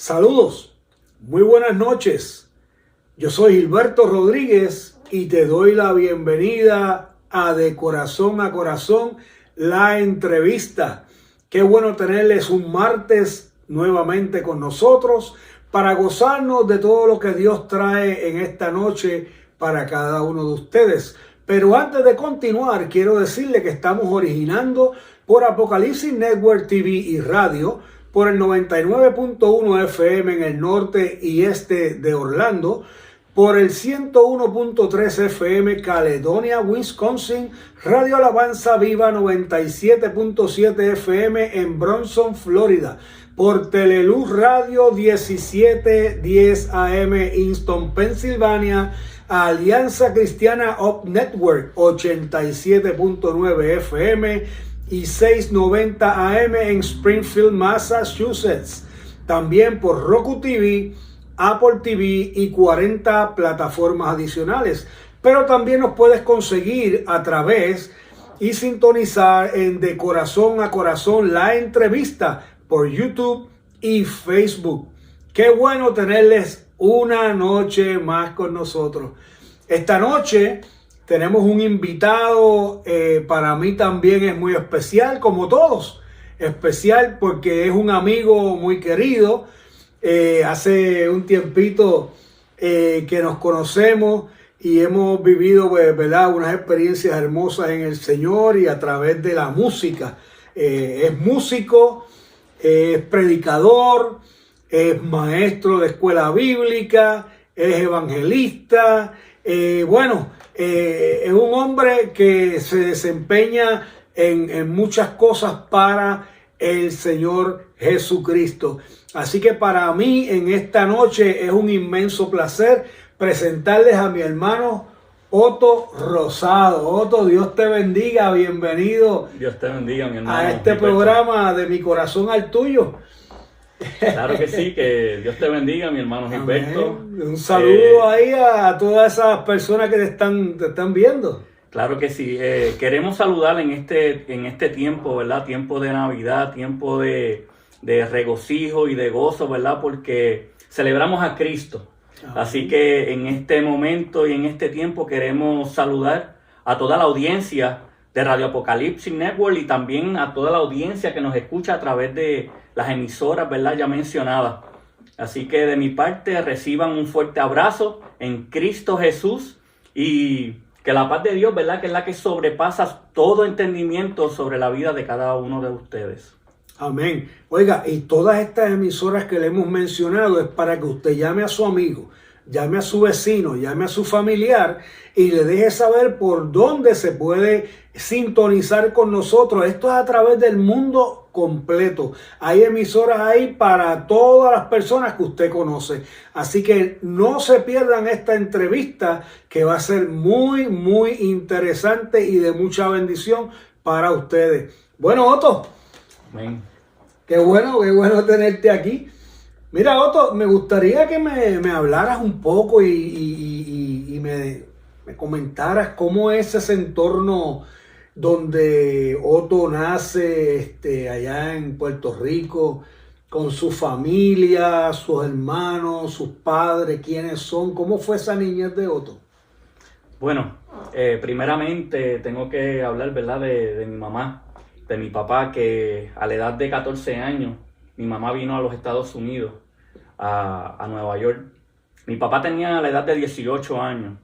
Saludos, muy buenas noches. Yo soy Gilberto Rodríguez y te doy la bienvenida a De Corazón a Corazón, la entrevista. Qué bueno tenerles un martes nuevamente con nosotros para gozarnos de todo lo que Dios trae en esta noche para cada uno de ustedes. Pero antes de continuar, quiero decirle que estamos originando por Apocalipsis Network TV y Radio, por el 99.1 FM en el norte y este de Orlando, por el 101.3 FM Caledonia, Wisconsin, Radio Alabanza Viva 97.7 FM en Bronson, Florida, por Teleluz Radio 1710 AM Easton, Pensilvania, Alianza Cristiana Up Network 87.9 FM y 690 AM en Springfield, Massachusetts. También por Roku TV, Apple TV y 40 plataformas adicionales. Pero también nos puedes conseguir a través y sintonizar en De Corazón a Corazón, la entrevista por YouTube y Facebook. Qué bueno tenerles una noche más con nosotros. Esta noche tenemos un invitado, para mí también es muy especial, como todos. Especial porque es un amigo muy querido. Hace un tiempito que nos conocemos y hemos vivido, ¿verdad?, unas experiencias hermosas en el Señor y a través de la música. Es músico, es predicador, es maestro de escuela bíblica, es evangelista. Es un hombre que se desempeña en muchas cosas para el Señor Jesucristo. Así que para mí en esta noche es un inmenso placer presentarles a mi hermano Otto Rosado. Otto, Dios te bendiga, bienvenido. Dios te bendiga, mi hermano. A este programa De Mi Corazón al Tuyo. Claro que sí, que Dios te bendiga, mi hermano Gilberto. Un saludo ahí a todas esas personas que te están viendo. Claro que sí, queremos saludar en este tiempo, ¿verdad? Tiempo de Navidad, tiempo de regocijo y de gozo, ¿verdad? Porque celebramos a Cristo. Así que en este momento y en este tiempo queremos saludar a toda la audiencia de Radio Apocalipsis Network y también a toda la audiencia que nos escucha a través de las emisoras, ¿verdad?, ya mencionadas. Así que de mi parte reciban un fuerte abrazo en Cristo Jesús y que la paz de Dios, ¿verdad?, que es la que sobrepasa todo entendimiento sobre la vida de cada uno de ustedes. Amén. Oiga, y todas estas emisoras que le hemos mencionado es para que usted llame a su amigo, llame a su vecino, llame a su familiar y le deje saber por dónde se puede sintonizar con nosotros. Esto es a través del mundo completo. Hay emisoras ahí para todas las personas que usted conoce. Así que no se pierdan esta entrevista que va a ser muy, muy interesante y de mucha bendición para ustedes. Bueno, Otto. Amén. Qué bueno tenerte aquí. Mira, Otto, me gustaría que me hablaras un poco y me comentaras cómo es ese entorno donde Otto nace allá en Puerto Rico, con su familia, sus hermanos, sus padres, quiénes son, cómo fue esa niñez de Otto. Bueno, primeramente tengo que hablar, ¿verdad?, de mi mamá, de mi papá, que a la edad de 14 años, mi mamá vino a los Estados Unidos, a Nueva York. Mi papá tenía la edad de 18 años,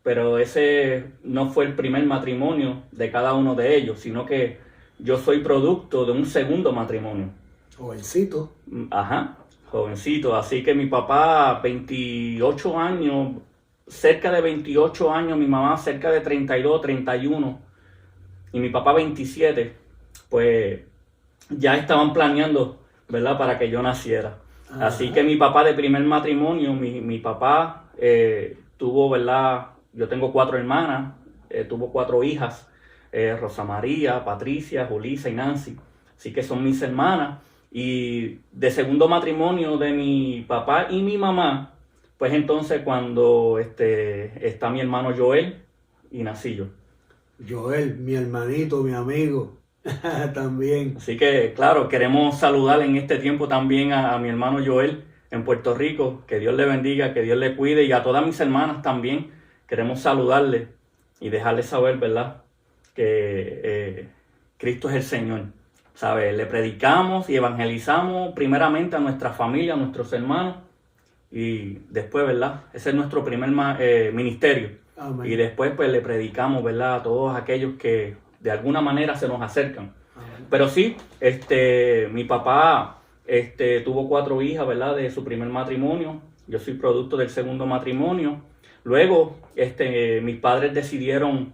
pero ese no fue el primer matrimonio de cada uno de ellos, sino que yo soy producto de un segundo matrimonio. Jovencito. Ajá, jovencito. Así que mi papá, 28 años, cerca de 28 años, mi mamá cerca de 32, 31, y mi papá 27, pues ya estaban planeando, ¿verdad?, para que yo naciera. Ajá. Así que mi papá de primer matrimonio, mi papá tuvo, ¿verdad?, yo tengo 4 hermanas, tuvo 4 hijas, Rosa María, Patricia, Julisa y Nancy. Así que son mis hermanas. Y de segundo matrimonio de mi papá y mi mamá, pues entonces cuando está mi hermano Joel y nací yo. Joel, mi hermanito, mi amigo. También. Así que, claro, queremos saludar en este tiempo también a mi hermano Joel en Puerto Rico. Que Dios le bendiga, que Dios le cuide, y a todas mis hermanas también queremos saludarle y dejarles saber, ¿verdad?, que Cristo es el Señor. ¿Sabe? Le predicamos y evangelizamos primeramente a nuestra familia, a nuestros hermanos, y después, ¿verdad? Ese es nuestro primer ministerio. Amén. Y después pues le predicamos, ¿verdad?, a todos aquellos que de alguna manera se nos acercan. Amén. Pero sí, mi papá tuvo 4 hijas, ¿verdad?, de su primer matrimonio. Yo soy producto del segundo matrimonio. Luego, mis padres decidieron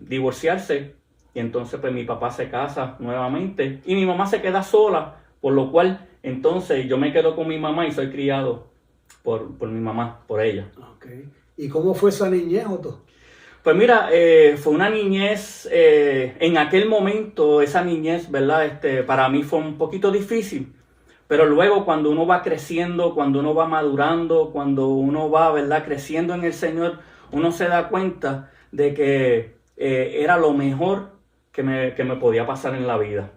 divorciarse, y entonces pues mi papá se casa nuevamente y mi mamá se queda sola, por lo cual entonces yo me quedo con mi mamá y soy criado por mi mamá, por ella. Okay. ¿Y cómo fue esa niñez, Otto? Pues mira, fue una niñez, en aquel momento esa niñez, ¿verdad? Para mí fue un poquito difícil, pero luego cuando uno va creciendo, cuando uno va madurando, cuando uno va, ¿verdad?, creciendo en el Señor, uno se da cuenta de que era lo mejor que me podía pasar en la vida.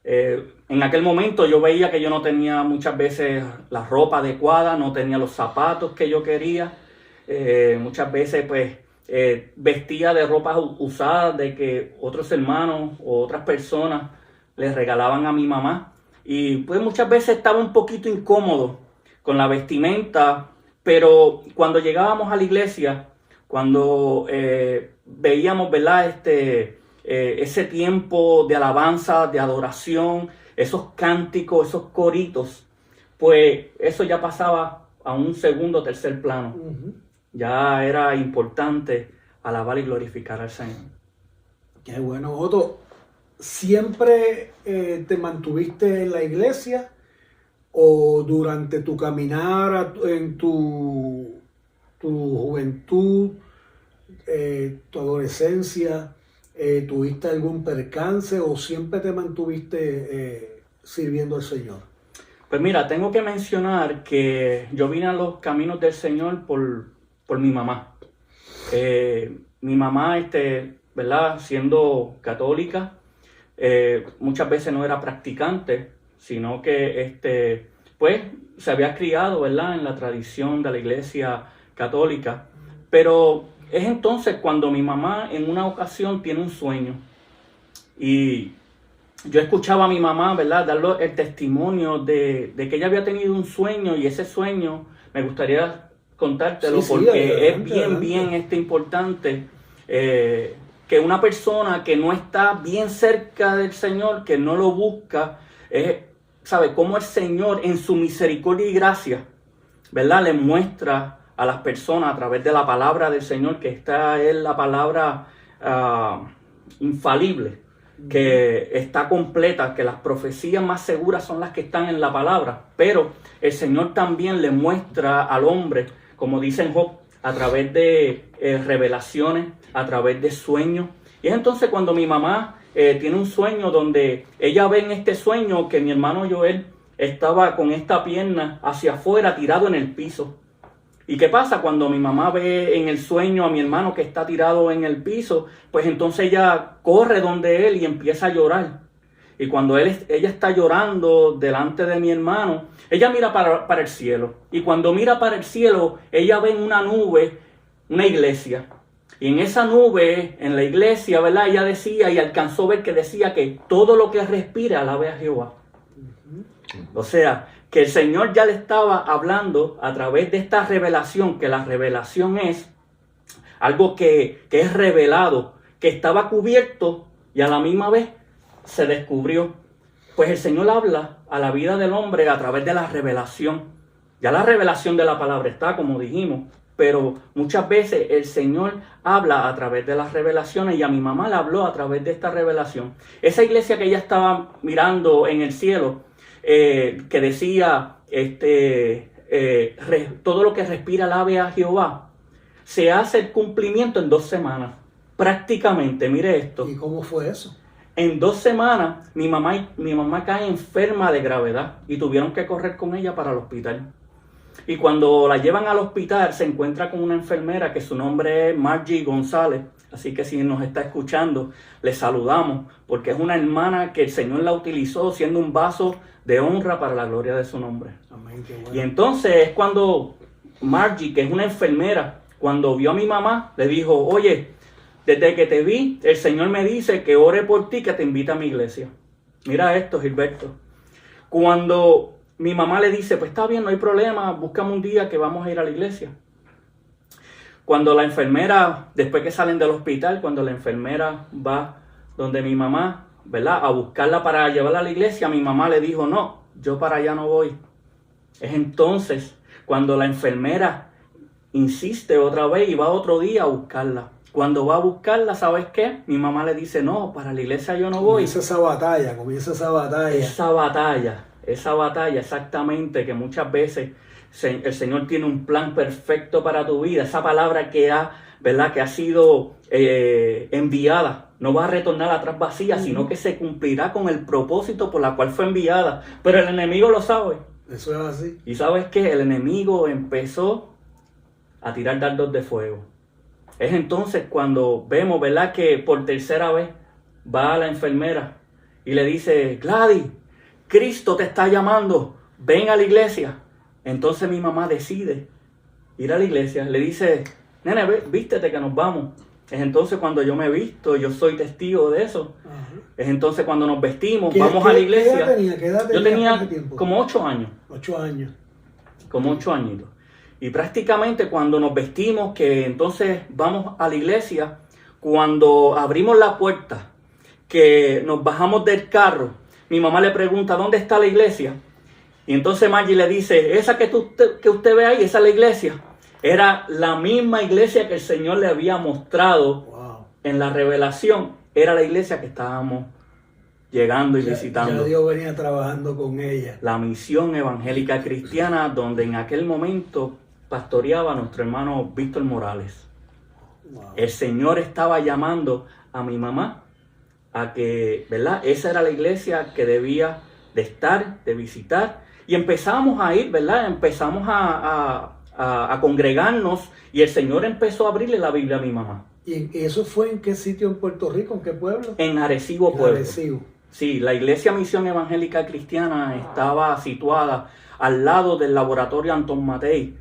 En aquel momento yo veía que yo no tenía muchas veces la ropa adecuada, no tenía los zapatos que yo quería. Muchas veces pues vestía de ropas usadas de que otros hermanos o otras personas les regalaban a mi mamá. Y pues muchas veces estaba un poquito incómodo con la vestimenta, pero cuando llegábamos a la iglesia, cuando veíamos, ¿verdad?, ese tiempo de alabanza, de adoración, esos cánticos, esos coritos, pues eso ya pasaba a un segundo o tercer plano. Uh-huh. Ya era importante alabar y glorificar al Señor. Qué bueno, Otto. ¿Siempre te mantuviste en la iglesia o durante tu caminar en tu juventud, tu adolescencia, tuviste algún percance o siempre te mantuviste sirviendo al Señor? Pues mira, tengo que mencionar que yo vine a los caminos del Señor por mi mamá. Mi mamá, ¿verdad?, siendo católica, muchas veces no era practicante, sino que pues se había criado, ¿verdad?, en la tradición de la iglesia católica. Pero es entonces cuando mi mamá en una ocasión tiene un sueño, y yo escuchaba a mi mamá, ¿verdad?, dar el testimonio de que ella había tenido un sueño, y ese sueño me gustaría contártelo, sí, porque adelante, es bien importante que una persona que no está bien cerca del Señor, que no lo busca, sabe cómo el Señor en su misericordia y gracia, ¿verdad?, le muestra a las personas a través de la palabra del Señor, que esta es la palabra infalible, que está completa, que las profecías más seguras son las que están en la palabra, pero el Señor también le muestra al hombre, como dice en Job, a través de revelaciones, a través de sueños. Y es entonces cuando mi mamá tiene un sueño donde ella ve en este sueño que mi hermano Joel estaba con esta pierna hacia afuera, tirado en el piso. ¿Y qué pasa? Cuando mi mamá ve en el sueño a mi hermano que está tirado en el piso, pues entonces ella corre donde él y empieza a llorar. Y cuando ella está llorando delante de mi hermano, ella mira para el cielo. Y cuando mira para el cielo, ella ve en una nube una iglesia. Y en esa nube, en la iglesia, ¿verdad?, ella decía, y alcanzó a ver que decía que todo lo que respira alabe a Jehová. O sea, que el Señor ya le estaba hablando a través de esta revelación, que la revelación es algo que es revelado, que estaba cubierto y a la misma vez se descubrió. Pues el Señor habla a la vida del hombre a través de la revelación. Ya la revelación de la palabra está, como dijimos, pero muchas veces el Señor habla a través de las revelaciones, y a mi mamá le habló a través de esta revelación. Esa iglesia que ella estaba mirando en el cielo, que decía, todo lo que respira alabe a Jehová, se hace el cumplimiento en 2 semanas, prácticamente. Mire esto. ¿Y cómo fue eso? En 2 semanas mi mamá cae enferma de gravedad y tuvieron que correr con ella para el hospital. Y cuando la llevan al hospital se encuentra con una enfermera que su nombre es Margie González. Así que si nos está escuchando, le saludamos porque es una hermana que el Señor la utilizó siendo un vaso de honra para la gloria de su nombre. Amén, qué bueno. Y entonces es cuando Margie, que es una enfermera, cuando vio a mi mamá, le dijo, oye, desde que te vi, el Señor me dice que ore por ti, que te invita a mi iglesia. Mira esto, Gilberto. Cuando mi mamá le dice, pues está bien, no hay problema, búscame un día que vamos a ir a la iglesia. Cuando la enfermera, después que salen del hospital, cuando la enfermera va donde mi mamá, ¿verdad?, a buscarla para llevarla a la iglesia, mi mamá le dijo, no, yo para allá no voy. Es entonces cuando la enfermera insiste otra vez y va otro día a buscarla. Cuando va a buscarla, ¿sabes qué? Mi mamá le dice, no, para la iglesia yo no voy. Comienza esa batalla. Esa batalla exactamente, que muchas veces el Señor tiene un plan perfecto para tu vida. Esa palabra que ha sido enviada, no va a retornar atrás vacía, sino que se cumplirá con el propósito por la cual fue enviada. Pero el enemigo lo sabe. Eso es así. Y ¿sabes qué? El enemigo empezó a tirar dardos de fuego. Es entonces cuando vemos, ¿verdad?, que por tercera vez va a la enfermera y le dice, Gladys, Cristo te está llamando, ven a la iglesia. Entonces mi mamá decide ir a la iglesia, le dice, nene, vístete que nos vamos. Es entonces cuando yo me visto, yo soy testigo de eso. Ajá. Es entonces cuando nos vestimos, vamos a la iglesia. ¿Qué edad tenía? Yo tenía como 8 años. 8 años. Como 8 añitos. Y prácticamente cuando nos vestimos, que entonces vamos a la iglesia, cuando abrimos la puerta, que nos bajamos del carro, mi mamá le pregunta, ¿dónde está la iglesia? Y entonces Margie le dice, esa que usted ve ahí, esa es la iglesia. Era la misma iglesia que el Señor le había mostrado en la revelación. Era la iglesia que estábamos llegando y visitando. Ya Dios venía trabajando con ella. La misión evangélica cristiana, donde en aquel momento pastoreaba nuestro hermano Víctor Morales. El Señor estaba llamando a mi mamá a que, ¿verdad?, esa era la iglesia que debía de estar, de visitar. Y empezamos a ir, ¿verdad? Empezamos a congregarnos y el Señor empezó a abrirle la Biblia a mi mamá. ¿Y eso fue en qué sitio en Puerto Rico? ¿En qué pueblo? En Arecibo, pueblo. Arecibo. Sí, la Iglesia Misión Evangélica Cristiana estaba situada al lado del laboratorio Antón Matei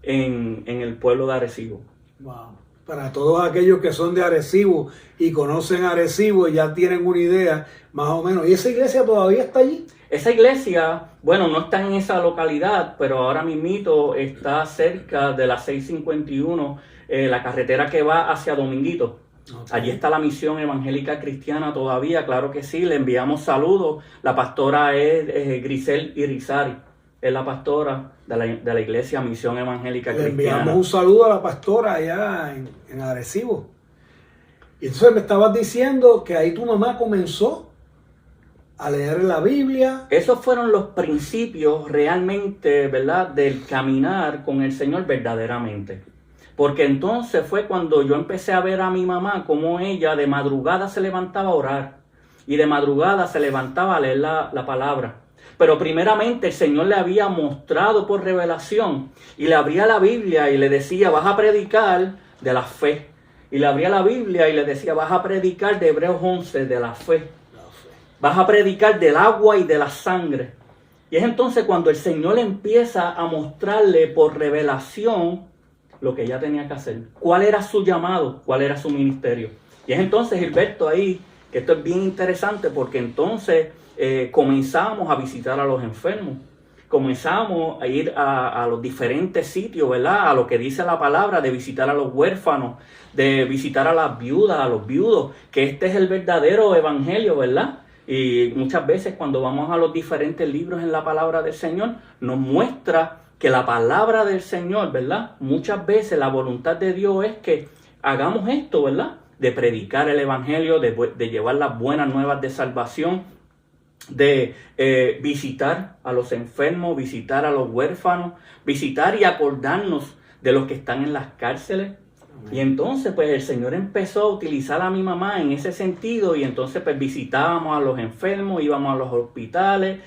en el pueblo de Arecibo. Wow. Para todos aquellos que son de Arecibo y conocen Arecibo, ya tienen una idea más o menos. ¿Y esa iglesia todavía está allí? Esa iglesia, bueno, no está en esa localidad, pero ahora mismito está cerca de la 651, la carretera que va hacia Dominguito. Okay. Allí está la Misión Evangélica Cristiana todavía, claro que sí, le enviamos saludos. La pastora es Grisel Irizarry, es la pastora de la Iglesia Misión Evangélica Cristiana. Le enviamos un saludo a la pastora allá en Arecibo. Y entonces me estabas diciendo que ahí tu mamá comenzó a leer la Biblia. Esos fueron los principios realmente, ¿verdad?, del caminar con el Señor verdaderamente. Porque entonces fue cuando yo empecé a ver a mi mamá como ella de madrugada se levantaba a orar y de madrugada se levantaba a leer la palabra. Pero primeramente el Señor le había mostrado por revelación y le abría la Biblia y le decía, vas a predicar de la fe. Y le abría la Biblia y le decía, vas a predicar de Hebreos 11, de la fe. Vas a predicar del agua y de la sangre. Y es entonces cuando el Señor empieza a mostrarle por revelación lo que ella tenía que hacer. ¿Cuál era su llamado? ¿Cuál era su ministerio? Y es entonces, Gilberto, ahí, que esto es bien interesante porque entonces comenzamos a visitar a los enfermos. Comenzamos a ir a los diferentes sitios, ¿verdad? A lo que dice la palabra, de visitar a los huérfanos, de visitar a las viudas, a los viudos, que este es el verdadero evangelio, ¿verdad? Y muchas veces cuando vamos a los diferentes libros en la palabra del Señor, nos muestra que la palabra del Señor, ¿verdad? Muchas veces la voluntad de Dios es que hagamos esto, ¿verdad? De predicar el evangelio, de llevar las buenas nuevas de salvación, de visitar a los enfermos, visitar a los huérfanos, visitar y acordarnos de los que están en las cárceles. Y entonces pues el Señor empezó a utilizar a mi mamá en ese sentido, y entonces pues visitábamos a los enfermos, íbamos a los hospitales,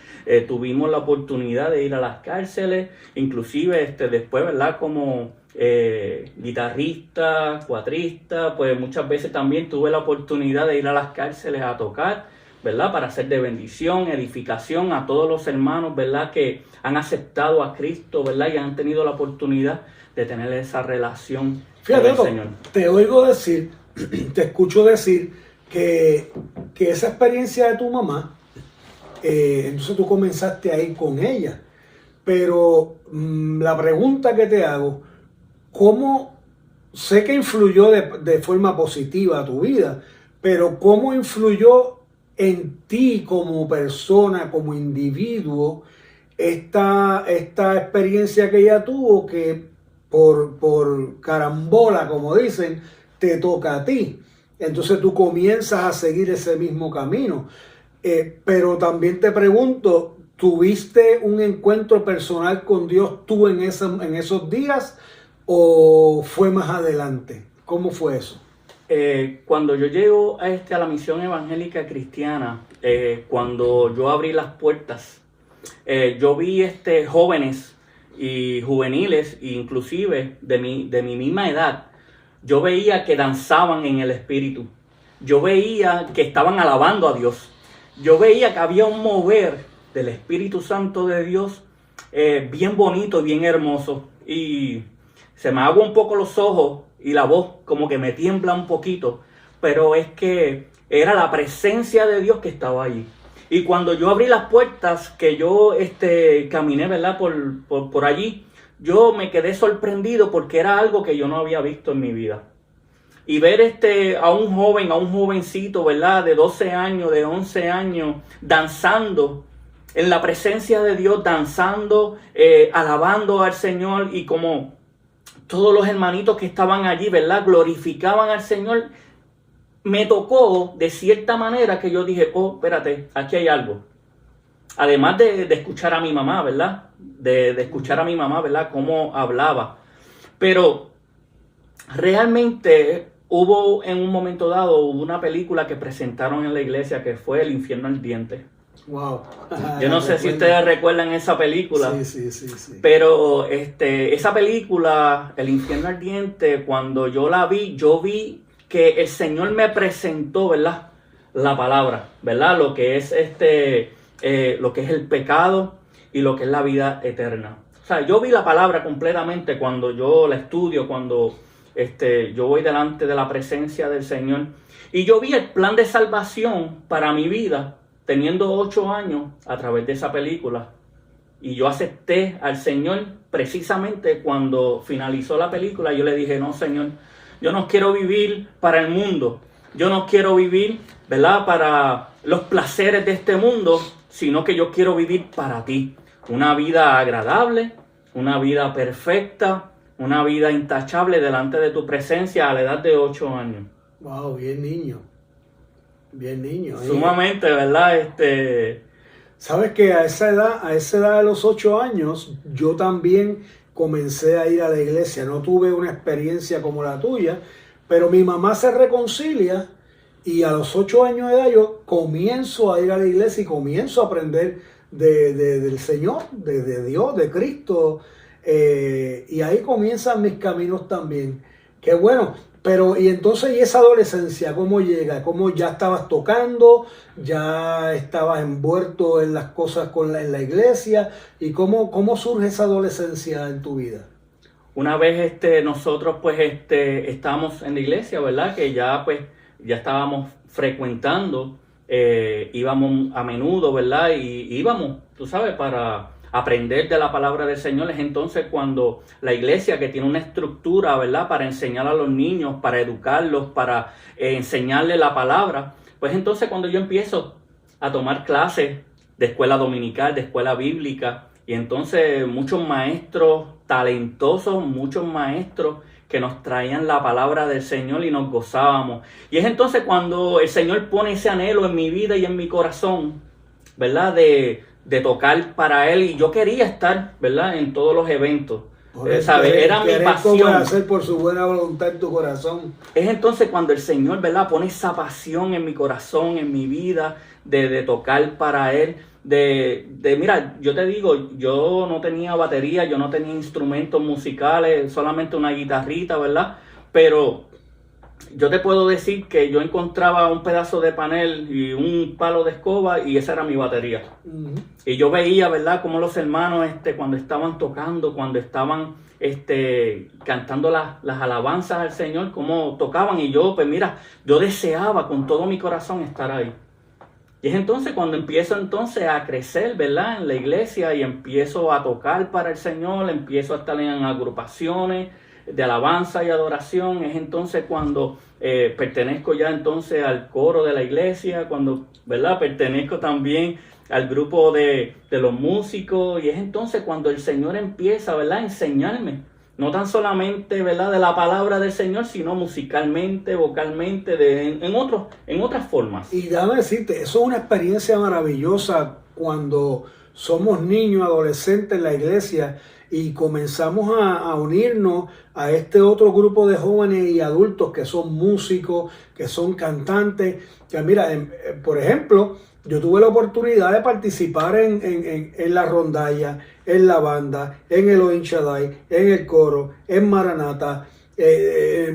tuvimos la oportunidad de ir a las cárceles, inclusive después, ¿verdad? Como guitarrista, cuatrista, pues muchas veces también tuve la oportunidad de ir a las cárceles a tocar, ¿verdad? Para hacer de bendición, edificación a todos los hermanos, ¿verdad? Que han aceptado a Cristo, ¿verdad? Y han tenido la oportunidad de tener esa relación con el Señor. Te oigo decir, te escucho decir que esa experiencia de tu mamá, entonces tú comenzaste a ir con ella. Pero la pregunta que te hago, ¿cómo? Sé que influyó de forma positiva a tu vida, pero ¿cómo influyó en ti como persona, como individuo, esta experiencia que ella tuvo, que por carambola, como dicen, te toca a ti? Entonces tú comienzas a seguir ese mismo camino. Pero también te pregunto, ¿tuviste un encuentro personal con Dios tú en esos días o fue más adelante? ¿Cómo fue eso? Cuando yo llego a la misión evangélica cristiana, cuando yo abrí las puertas, yo vi jóvenes y juveniles, inclusive de mi misma edad. Yo veía que danzaban en el Espíritu. Yo veía que estaban alabando a Dios. Yo veía que había un mover del Espíritu Santo de Dios bien bonito, bien hermoso. Y se me aguan un poco los ojos y la voz como que me tiembla un poquito. Pero es que era la presencia de Dios que estaba allí. Y cuando yo abrí las puertas, que yo caminé, ¿verdad? Por allí, yo me quedé sorprendido porque era algo que yo no había visto en mi vida. Y ver a un jovencito, ¿verdad? De 12 años, de 11 años, danzando en la presencia de Dios, danzando, alabando al Señor, y como todos los hermanitos que estaban allí, ¿verdad? Glorificaban al Señor. Me tocó de cierta manera que yo dije, oh, espérate, aquí hay algo. Además de escuchar a mi mamá, ¿verdad? De escuchar a mi mamá, ¿verdad? Cómo hablaba. Pero realmente hubo en un momento dado una película que presentaron en la iglesia que fue El infierno ardiente. Wow. Yo no sé si ustedes recuerdan esa película. Sí. Pero esa película, El infierno ardiente, cuando yo la vi, yo vi que el Señor me presentó, ¿verdad? La palabra, ¿verdad? Lo que es lo que es el pecado y lo que es la vida eterna. O sea, yo vi la palabra completamente cuando yo la estudio, cuando yo voy delante de la presencia del Señor. Y yo vi el plan de salvación para mi vida, teniendo 8 años, a través de esa película. Y yo acepté al Señor precisamente cuando finalizó la película. Yo le dije, no, Señor, yo no quiero vivir para el mundo. Yo no quiero vivir, ¿verdad?, para los placeres de este mundo, sino que yo quiero vivir para ti. Una vida agradable, una vida perfecta, una vida intachable delante de tu presencia a la edad de 8 años. Wow, bien niño. Bien niño. Sumamente, ¿verdad? Sabes que a esa edad de los 8 años, yo también comencé a ir a la iglesia. No tuve una experiencia como la tuya, pero mi mamá se reconcilia y a los 8 años de edad yo comienzo a ir a la iglesia y comienzo a aprender del Señor, de Dios, de Cristo. Y ahí comienzan mis caminos también. Qué bueno. Pero, y entonces, ¿y esa adolescencia cómo llega? ¿Cómo ya estabas tocando? ¿Ya estabas envuelto en las cosas en la iglesia? ¿Y cómo surge esa adolescencia en tu vida? Una vez nosotros pues estábamos en la iglesia, ¿verdad? Que ya estábamos frecuentando, íbamos a menudo, ¿verdad? Y íbamos, tú sabes, para aprender de la palabra del Señor. Es entonces cuando la iglesia, que tiene una estructura, ¿verdad?, para enseñar a los niños, para educarlos, para enseñarles la palabra, pues entonces cuando yo empiezo a tomar clases de escuela dominical, de escuela bíblica, y entonces muchos maestros talentosos, muchos maestros que nos traían la palabra del Señor y nos gozábamos. Y es entonces cuando el Señor pone ese anhelo en mi vida y en mi corazón, ¿verdad?, de tocar para Él. Y yo quería estar, ¿verdad?, en todos los eventos. ¿Sabes? Era mi pasión. Hacer por su buena voluntad en tu corazón. Es entonces cuando el Señor, ¿verdad?, pone esa pasión en mi corazón, en mi vida, de tocar para Él. Mira, yo te digo, yo no tenía batería, yo no tenía instrumentos musicales, solamente una guitarrita, ¿verdad? Pero yo te puedo decir que yo encontraba un pedazo de panel y un palo de escoba y esa era mi batería. Uh-huh. Y yo veía, ¿verdad?, cómo los hermanos cuando estaban tocando, cuando estaban cantando las alabanzas al Señor, cómo tocaban. Y yo, pues mira, yo deseaba con todo mi corazón estar ahí. Y es entonces cuando empiezo a crecer, ¿verdad?, en la iglesia y empiezo a tocar para el Señor, empiezo a estar en agrupaciones de alabanza y adoración. Es entonces cuando pertenezco ya entonces al coro de la iglesia, cuando, ¿verdad?, pertenezco también al grupo de los músicos. Y es entonces cuando el Señor empieza, ¿verdad?, a enseñarme, no tan solamente, ¿verdad?, de la palabra del Señor, sino musicalmente, vocalmente, en otras formas. Y déjame decirte, eso es una experiencia maravillosa cuando somos niños, adolescentes en la iglesia y comenzamos a unirnos a este otro grupo de jóvenes y adultos que son músicos, que son cantantes. Que mira, por ejemplo, yo tuve la oportunidad de participar en la rondalla, en la banda, en Elohim Shaddai, en el coro, en Maranata,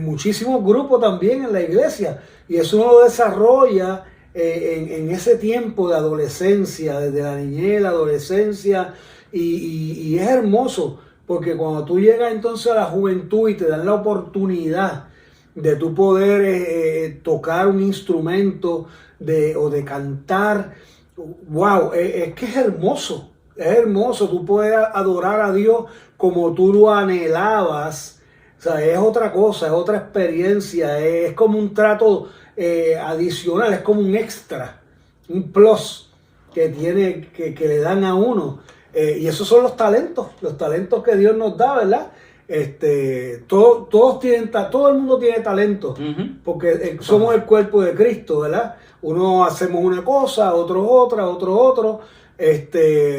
muchísimos grupos también en la iglesia. Y eso uno lo desarrolla en ese tiempo de adolescencia, desde la niñez, la adolescencia, y es hermoso, porque cuando tú llegas entonces a la juventud y te dan la oportunidad de tú poder tocar un instrumento o de cantar, wow, es que es hermoso, tú puedes adorar a Dios como tú lo anhelabas. O sea, es otra cosa, es otra experiencia, es como un trato adicional, es como un extra, un plus que le dan a uno. Y esos son los talentos que Dios nos da, ¿verdad? Todo el mundo tiene talento, uh-huh, porque somos el cuerpo de Cristo, ¿verdad? Uno hacemos una cosa, otros otra, otro.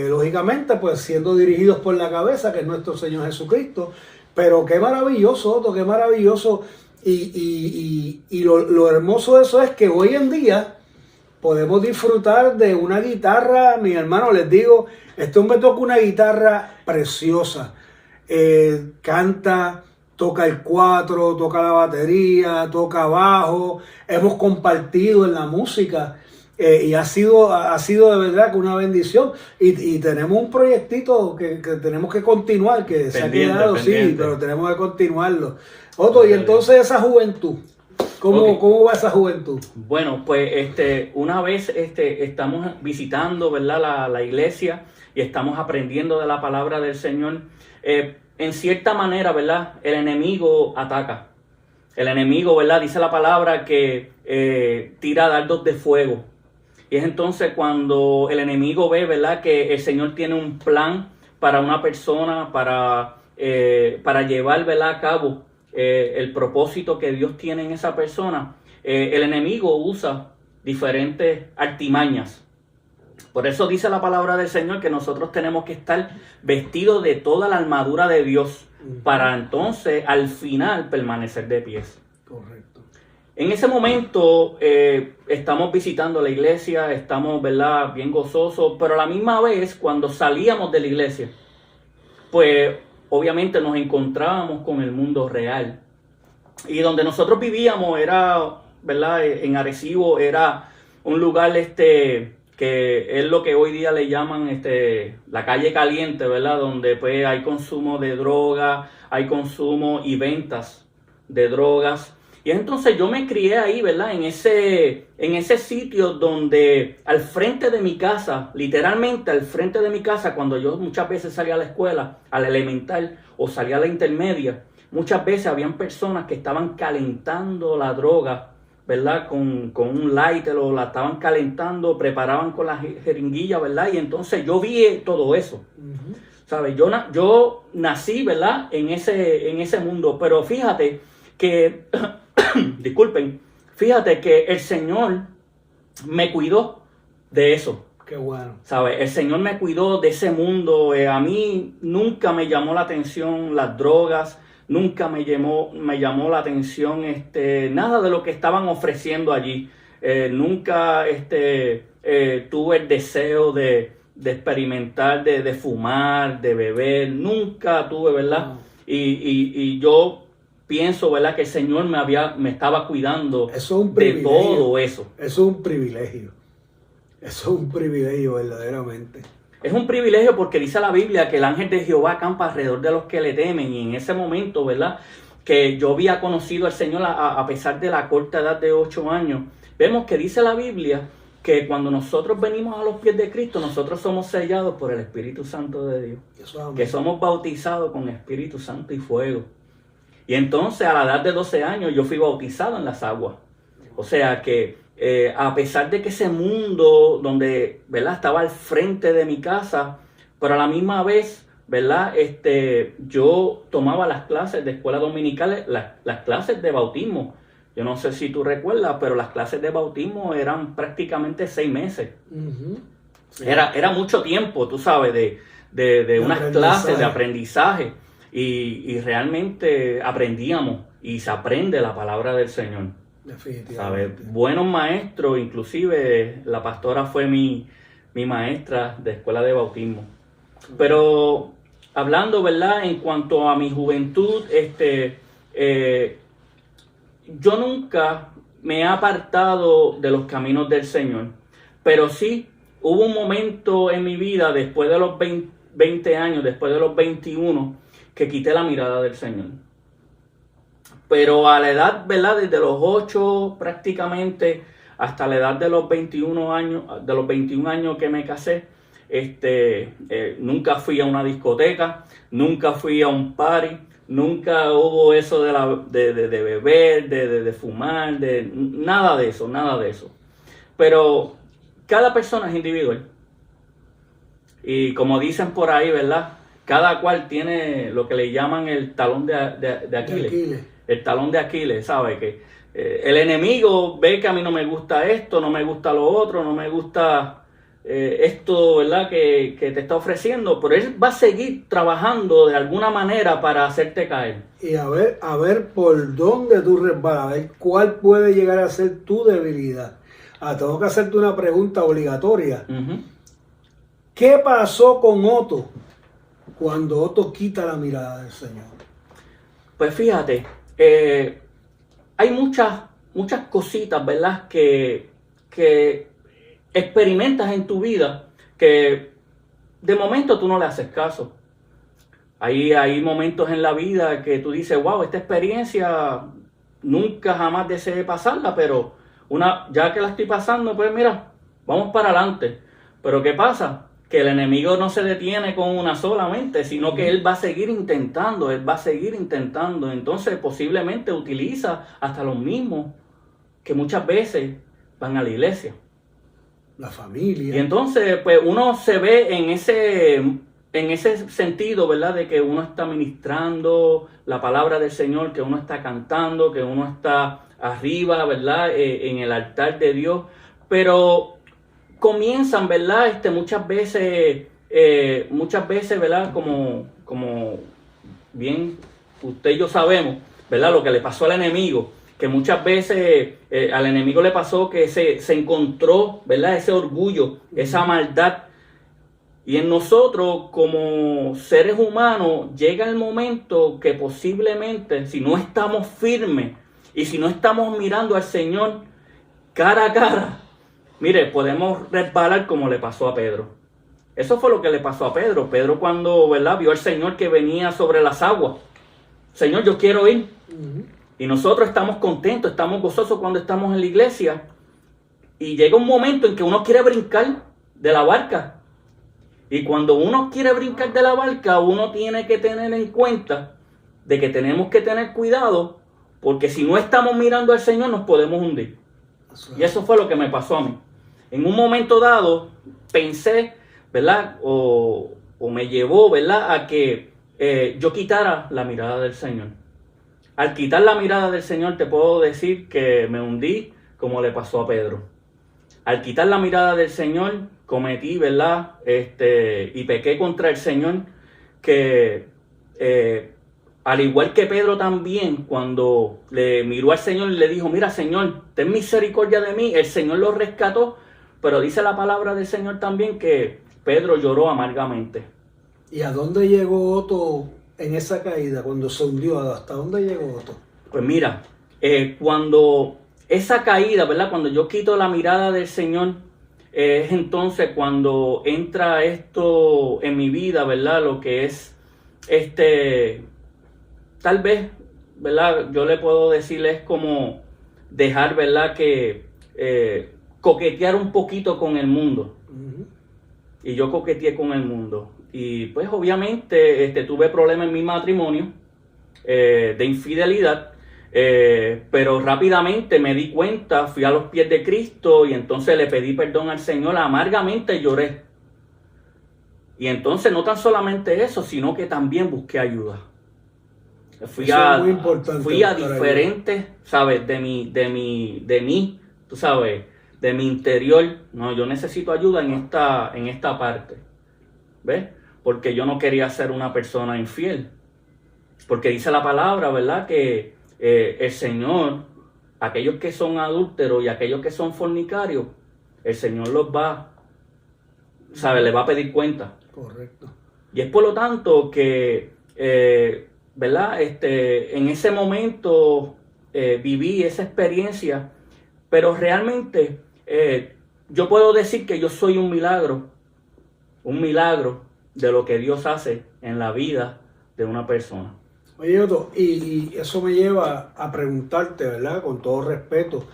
Lógicamente, pues siendo dirigidos por la cabeza, que es nuestro Señor Jesucristo. Pero qué maravilloso, Otto, qué maravilloso. Y lo hermoso de eso es que hoy en día podemos disfrutar de una guitarra. Mi hermano, les digo, este hombre toca una guitarra preciosa. Canta, toca el cuatro, toca la batería, toca bajo. Hemos compartido en la música. Y ha sido de verdad que una bendición. Y tenemos un proyectito que tenemos que continuar, que se ha quedado, pendiente. Sí, pero tenemos que continuarlo. Otto, y entonces esa juventud, ¿cómo va esa juventud? Bueno, pues una vez estamos visitando, ¿verdad?, la iglesia y estamos aprendiendo de la palabra del Señor. En cierta manera, ¿verdad?, el enemigo ataca. El enemigo, ¿verdad?, dice la palabra que tira dardos de fuego. Y es entonces cuando el enemigo ve, ¿verdad?, que el Señor tiene un plan para una persona, para llevar, ¿verdad?, a cabo el propósito que Dios tiene en esa persona. El enemigo usa diferentes artimañas. Por eso dice la palabra del Señor que nosotros tenemos que estar vestidos de toda la armadura de Dios para entonces al final permanecer de pies. Correcto. En ese momento estamos visitando la iglesia, estamos, ¿verdad?, bien gozosos, pero a la misma vez cuando salíamos de la iglesia, pues obviamente nos encontrábamos con el mundo real. Y donde nosotros vivíamos era, ¿verdad?, en Arecibo, era un lugar que es lo que hoy día le llaman la calle caliente, ¿verdad?, donde pues hay consumo de droga, hay consumo y ventas de drogas. Y entonces yo me crié ahí, ¿verdad?, en ese sitio donde al frente de mi casa, literalmente al frente de mi casa, cuando yo muchas veces salía a la escuela, a la elemental o salía a la intermedia, muchas veces habían personas que estaban calentando la droga, ¿verdad?, con un lighter, o la estaban calentando, preparaban con la jeringuilla, ¿verdad? Y entonces yo vi todo eso. Uh-huh. ¿Sabes? Yo nací, ¿verdad?, en ese mundo, pero fíjate que disculpen, fíjate que el Señor me cuidó de eso, qué bueno. ¿Sabes? El Señor me cuidó de ese mundo. A mí nunca me llamó la atención las drogas, nunca me llamó la atención nada de lo que estaban ofreciendo allí. Nunca tuve el deseo de experimentar, de fumar, de beber. Nunca tuve, ¿verdad? No. Y yo pienso, ¿verdad?, que el Señor me estaba cuidando Eso es un de privilegio. todo eso. Eso es un privilegio. Eso es un privilegio verdaderamente. Es un privilegio porque dice la Biblia que el ángel de Jehová acampa alrededor de los que le temen. Y en ese momento, ¿verdad?, que yo había conocido al Señor a pesar de la corta edad de 8 años, vemos que dice la Biblia que cuando nosotros venimos a los pies de Cristo, nosotros somos sellados por el Espíritu Santo de Dios. Eso es Que somos bautizados con Espíritu Santo y fuego. Y entonces a la edad de 12 años yo fui bautizado en las aguas. O sea que a pesar de que ese mundo donde, ¿verdad?, estaba al frente de mi casa, pero a la misma vez, ¿verdad?, yo tomaba las clases de escuela dominical, las clases de bautismo. Yo no sé si tú recuerdas, pero las clases de bautismo eran prácticamente 6 meses. Uh-huh. Sí. Era mucho tiempo, tú sabes, de unas clases de aprendizaje. Y realmente aprendíamos y se aprende la palabra del Señor. Definitivamente. ¿Sabes? Buenos maestros, inclusive la pastora fue mi maestra de escuela de bautismo. Pero hablando, ¿verdad?, en cuanto a mi juventud, yo nunca me he apartado de los caminos del Señor, pero sí hubo un momento en mi vida después de los 20 años, después de los 21, que quité la mirada del Señor. Pero a la edad, ¿verdad?, desde los 8 prácticamente hasta la edad de los 21 años que me casé, nunca fui a una discoteca, nunca fui a un party, nunca hubo eso de beber, de fumar, nada de eso. Pero cada persona es individual. Y como dicen por ahí, ¿verdad?, cada cual tiene lo que le llaman el talón de Aquiles. El talón de Aquiles, ¿sabe? Que el enemigo ve que a mí no me gusta esto, no me gusta lo otro, no me gusta esto, ¿verdad?, que te está ofreciendo, pero él va a seguir trabajando de alguna manera para hacerte caer. Y a ver por dónde tú resbalas, a ver cuál puede llegar a ser tu debilidad. Tengo que hacerte una pregunta obligatoria. Uh-huh. ¿Qué pasó con Otto cuando Otto quita la mirada del Señor? Pues fíjate, hay muchas cositas, ¿verdad?, que experimentas en tu vida que de momento tú no le haces caso. Hay momentos en la vida que tú dices, wow, esta experiencia nunca jamás deseé pasarla, pero ya que la estoy pasando, pues mira, vamos para adelante. Pero ¿qué pasa? Que el enemigo no se detiene con una solamente, sino que él va a seguir intentando. Entonces posiblemente utiliza hasta los mismos que muchas veces van a la iglesia. La familia. Y entonces pues uno se ve en ese sentido, ¿verdad?, de que uno está ministrando la palabra del Señor, que uno está cantando, que uno está arriba, ¿verdad?, en el altar de Dios. Pero comienzan, ¿verdad?, muchas veces, ¿verdad?, como bien usted y yo sabemos, ¿verdad?, lo que le pasó al enemigo, que muchas veces al enemigo le pasó que se encontró, ¿verdad?, ese orgullo, esa maldad. Y en nosotros, como seres humanos, llega el momento que posiblemente, si no estamos firmes y si no estamos mirando al Señor cara a cara, mire, podemos resbalar como le pasó a Pedro. Eso fue lo que le pasó a Pedro. Pedro cuando, ¿verdad?, vio al Señor que venía sobre las aguas. Señor, yo quiero ir. Uh-huh. Y nosotros estamos contentos, estamos gozosos cuando estamos en la iglesia. Y llega un momento en que uno quiere brincar de la barca. Y cuando uno quiere brincar de la barca, uno tiene que tener en cuenta de que tenemos que tener cuidado, porque si no estamos mirando al Señor nos podemos hundir. Y eso fue lo que me pasó a mí. En un momento dado pensé, ¿verdad?, o me llevó, ¿verdad?, a que yo quitara la mirada del Señor. Al quitar la mirada del Señor te puedo decir que me hundí como le pasó a Pedro. al quitar la mirada del Señor, cometí, ¿verdad? Y pequé contra el Señor, que al igual que Pedro también, cuando le miró al Señor y le dijo, mira Señor, ten misericordia de mí, el Señor lo rescató, pero dice la palabra del Señor también que Pedro lloró amargamente. ¿Y a dónde llegó Otto en esa caída, cuando se hundió? ¿Hasta dónde llegó Otto? Pues mira, cuando esa caída, ¿verdad? Cuando yo quito la mirada del Señor, es entonces cuando entra esto en mi vida, ¿verdad? Lo que es, tal vez, ¿verdad? Yo le puedo decir, es como dejar, ¿verdad? Que coquetear un poquito con el mundo. Uh-huh. Y yo coqueteé con el mundo. Y pues obviamente tuve problemas en mi matrimonio de infidelidad. Pero rápidamente me di cuenta, fui a los pies de Cristo y entonces le pedí perdón al Señor, amargamente lloré. Y entonces no tan solamente eso, sino que también busqué ayuda. Fui a diferentes, ¿sabes? De mí, tú sabes, de mi interior. No, yo necesito ayuda en esta parte. ¿Ves? Porque yo no quería ser una persona infiel. Porque dice la palabra, ¿verdad? Que el Señor, aquellos que son adúlteros y aquellos que son fornicarios, el Señor los va, ¿sabe? Les va a pedir cuenta. Correcto. Y es por lo tanto que, ¿verdad? En ese momento viví esa experiencia, pero realmente yo puedo decir que yo soy un milagro de lo que Dios hace en la vida de una persona. Oye, Otto, y eso me lleva a preguntarte, ¿verdad? Con todo respeto,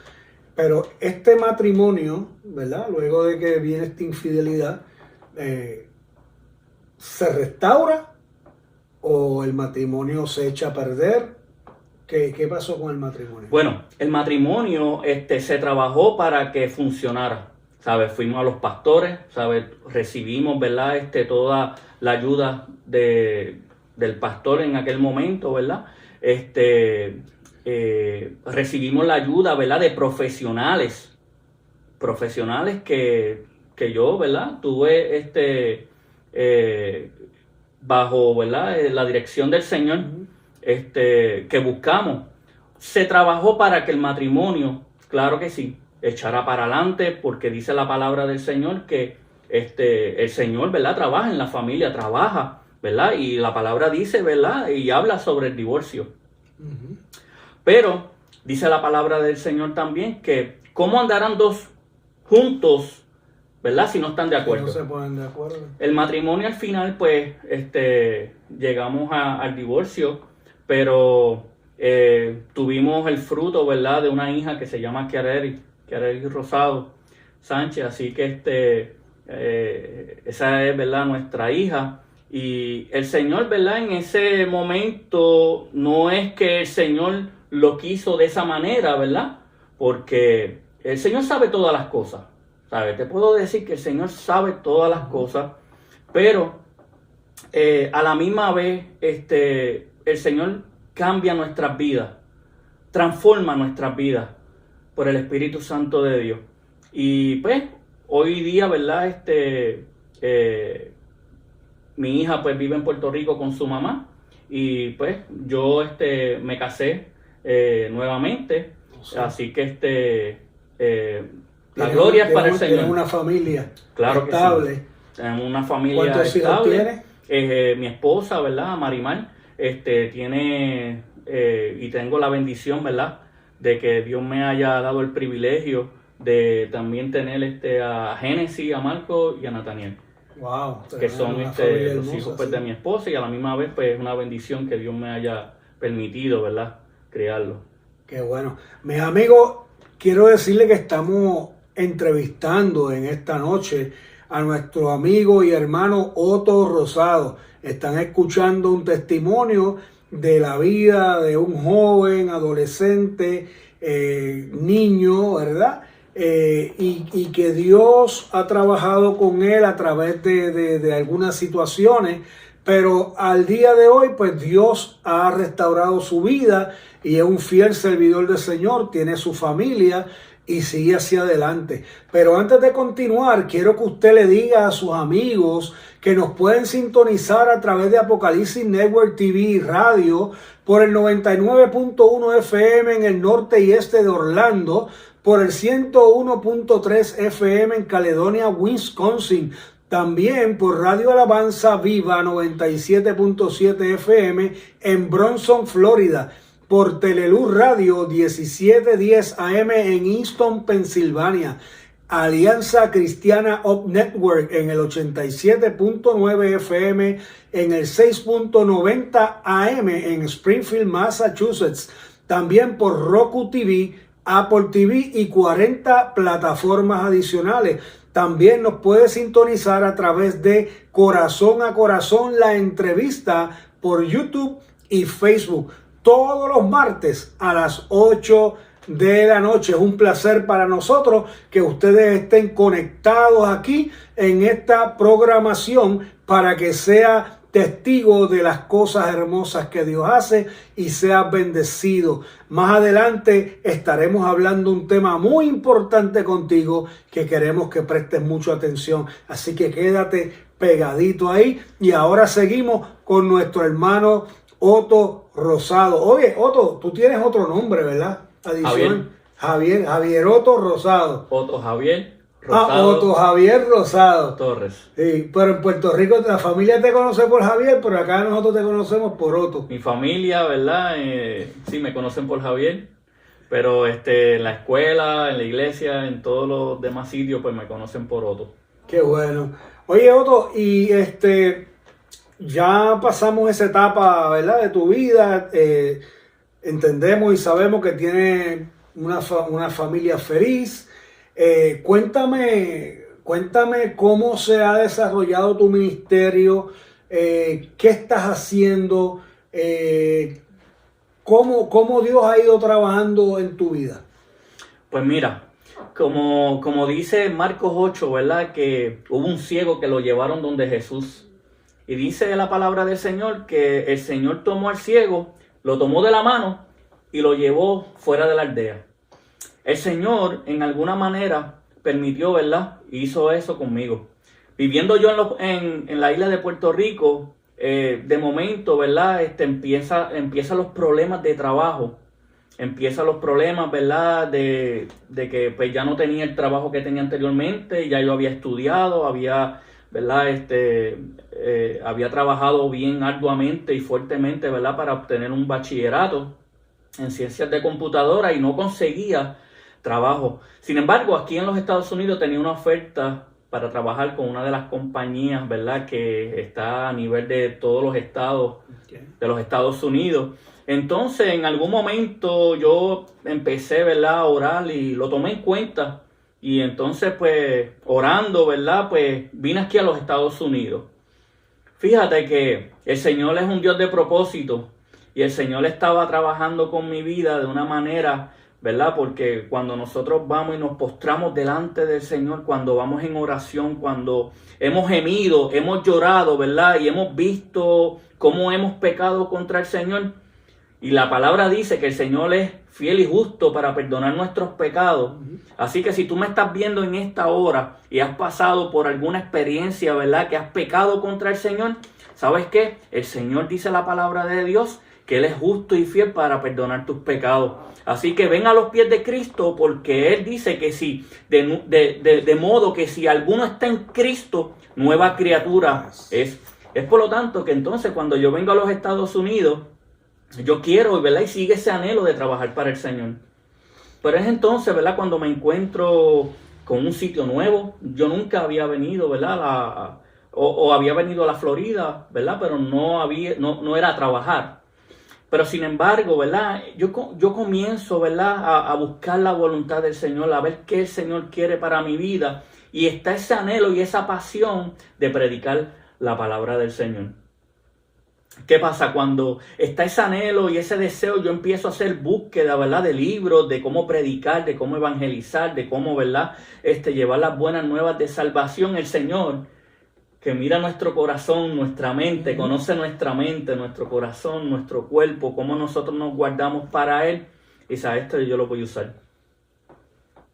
pero este matrimonio, ¿verdad? Luego de que viene esta infidelidad, ¿se restaura o el matrimonio se echa a perder? ¿Qué pasó con el matrimonio? Bueno, el matrimonio se trabajó para que funcionara, ¿sabes? Fuimos a los pastores, ¿sabes? Recibimos, ¿verdad? Toda la ayuda del pastor en aquel momento, ¿verdad? Recibimos la ayuda, ¿verdad? De profesionales que yo, ¿verdad? Tuve bajo, ¿verdad? La dirección del Señor, que buscamos. Se trabajó para que el matrimonio, claro que sí, echara para adelante, porque dice la palabra del Señor que el Señor, ¿verdad? Trabaja en la familia, trabaja, ¿verdad? Y la palabra dice, ¿verdad? Y habla sobre el divorcio. Uh-huh. Pero dice la palabra del Señor también que ¿cómo andarán dos juntos, ¿verdad? Si no están de acuerdo. Si no se ponen de acuerdo. El matrimonio al final, pues, llegamos al divorcio, pero tuvimos el fruto, ¿verdad? De una hija que se llama Kiareri Rosado Sánchez, así que esa es, ¿verdad? Nuestra hija. Y el Señor, ¿verdad? En ese momento no es que el Señor lo quiso de esa manera, ¿verdad? Porque el Señor sabe todas las cosas, ¿sabes? Te puedo decir que el Señor sabe todas las cosas, pero a la misma vez el Señor cambia nuestras vidas, transforma nuestras vidas por el Espíritu Santo de Dios. Y pues hoy día, ¿verdad? Mi hija pues vive en Puerto Rico con su mamá y pues yo me casé nuevamente, sí. Así que la gloria es para el Señor. Tienes una familia claro estable. Que sí. Tenemos una familia ¿Cuántos hijos tienes? Mi esposa, ¿verdad? Marimar, tiene y tengo la bendición, ¿verdad? De que Dios me haya dado el privilegio de también tener a Génesis, a Marco y a Nathaniel. Wow, que son los hijos pues, de mi esposa, y a la misma vez pues es una bendición que Dios me haya permitido, ¿verdad? Criarlo. Qué bueno. Mis amigos, quiero decirles que estamos entrevistando en esta noche a nuestro amigo y hermano Otto Rosado. Están escuchando un testimonio de la vida de un joven, adolescente, niño, ¿verdad? Y que Dios ha trabajado con él a través de algunas situaciones pero al día de hoy, pues Dios ha restaurado su vida y es un fiel servidor del Señor, tiene su familia y sigue hacia adelante. Pero antes de continuar, quiero que usted le diga a sus amigos que nos pueden sintonizar a través de Apocalipsis Network TV y radio por el 99.1 FM en el norte y este de Orlando, por el 101.3 FM en Caledonia, Wisconsin, también por Radio Alabanza Viva 97.7 FM en Bronson, Florida, por Teleluz Radio 1710 AM en Easton, Pensilvania, Alianza Cristiana Up Network en el 87.9 FM en el 6.90 AM en Springfield, Massachusetts, también por Roku TV, Apple TV y 40 plataformas adicionales. También nos puede sintonizar a través de Corazón a Corazón, la entrevista por YouTube y Facebook todos los martes a las 8 de la noche. Es un placer para nosotros que ustedes estén conectados aquí en esta programación para que sea testigo de las cosas hermosas que Dios hace y sea bendecido. Más adelante estaremos hablando un tema muy importante contigo que queremos que prestes mucha atención. Así que quédate pegadito ahí. Y ahora seguimos con nuestro hermano Otto Rosado. Oye, Otto, tú tienes otro nombre, ¿verdad? Adición. Javier Otto Rosado. Otto Javier Rosado. Otto Javier Rosado Torres. Sí, pero en Puerto Rico la familia te conoce por Javier, pero acá nosotros te conocemos por Otto. Mi familia, ¿verdad? Sí, me conocen por Javier, pero en la escuela, en la iglesia, en todos los demás sitios, pues me conocen por Otto. Qué bueno. Oye, Otto, y ya pasamos esa etapa, ¿verdad? De tu vida. Entendemos y sabemos que tienes una familia feliz. Cuéntame cómo se ha desarrollado tu ministerio, qué estás haciendo, cómo Dios ha ido trabajando en tu vida. Pues mira, como dice Marcos 8, ¿verdad? Que hubo un ciego que lo llevaron donde Jesús. Y dice la palabra del Señor que el Señor tomó al ciego, lo tomó de la mano y lo llevó fuera de la aldea. El Señor en alguna manera permitió, ¿verdad? Hizo eso conmigo. Viviendo yo en la isla de Puerto Rico, de momento, ¿verdad? Empiezan los problemas de trabajo. Empiezan los problemas, ¿verdad? De que pues ya no tenía el trabajo que tenía anteriormente. Ya yo había estudiado, ¿verdad? Había trabajado bien arduamente y fuertemente, ¿verdad? Para obtener un bachillerato en ciencias de computadora y no conseguía trabajo. Sin embargo, aquí en los Estados Unidos tenía una oferta para trabajar con una de las compañías, ¿verdad? Que está a nivel de todos los estados de los Estados Unidos. Entonces, en algún momento yo empecé, ¿verdad? A orar y lo tomé en cuenta. Y entonces, pues, orando, ¿verdad? Pues, vine aquí a los Estados Unidos. Fíjate que el Señor es un Dios de propósito. Y el Señor estaba trabajando con mi vida de una manera, ¿verdad? Porque cuando nosotros vamos y nos postramos delante del Señor, cuando vamos en oración, cuando hemos gemido, hemos llorado, ¿verdad? Y hemos visto cómo hemos pecado contra el Señor. Y la palabra dice que el Señor es fiel y justo para perdonar nuestros pecados. Así que si tú me estás viendo en esta hora y has pasado por alguna experiencia, ¿verdad? Que has pecado contra el Señor, ¿sabes qué? El Señor dice la palabra de Dios que Él es justo y fiel para perdonar tus pecados. Así que ven a los pies de Cristo, porque Él dice que si, de modo que si alguno está en Cristo, nueva criatura es. Es por lo tanto que entonces cuando yo vengo a los Estados Unidos, yo quiero, ¿verdad? Y sigue ese anhelo de trabajar para el Señor. Pero es entonces, ¿verdad? Cuando me encuentro con un sitio nuevo. Yo nunca había venido, ¿verdad? O había venido a la Florida, ¿verdad? Pero no era a trabajar. Pero sin embargo, ¿verdad? Yo comienzo, ¿verdad? A buscar la voluntad del Señor, a ver qué el Señor quiere para mi vida. Y está ese anhelo y esa pasión de predicar la palabra del Señor. ¿Qué pasa? Cuando está ese anhelo y ese deseo, yo empiezo a hacer búsqueda, ¿verdad? De libros, de cómo predicar, de cómo evangelizar, de cómo, ¿verdad? Llevar las buenas nuevas de salvación. El Señor que mira nuestro corazón, nuestra mente, conoce nuestra mente, nuestro corazón, nuestro cuerpo, cómo nosotros nos guardamos para Él, y dice, esto yo lo voy a usar.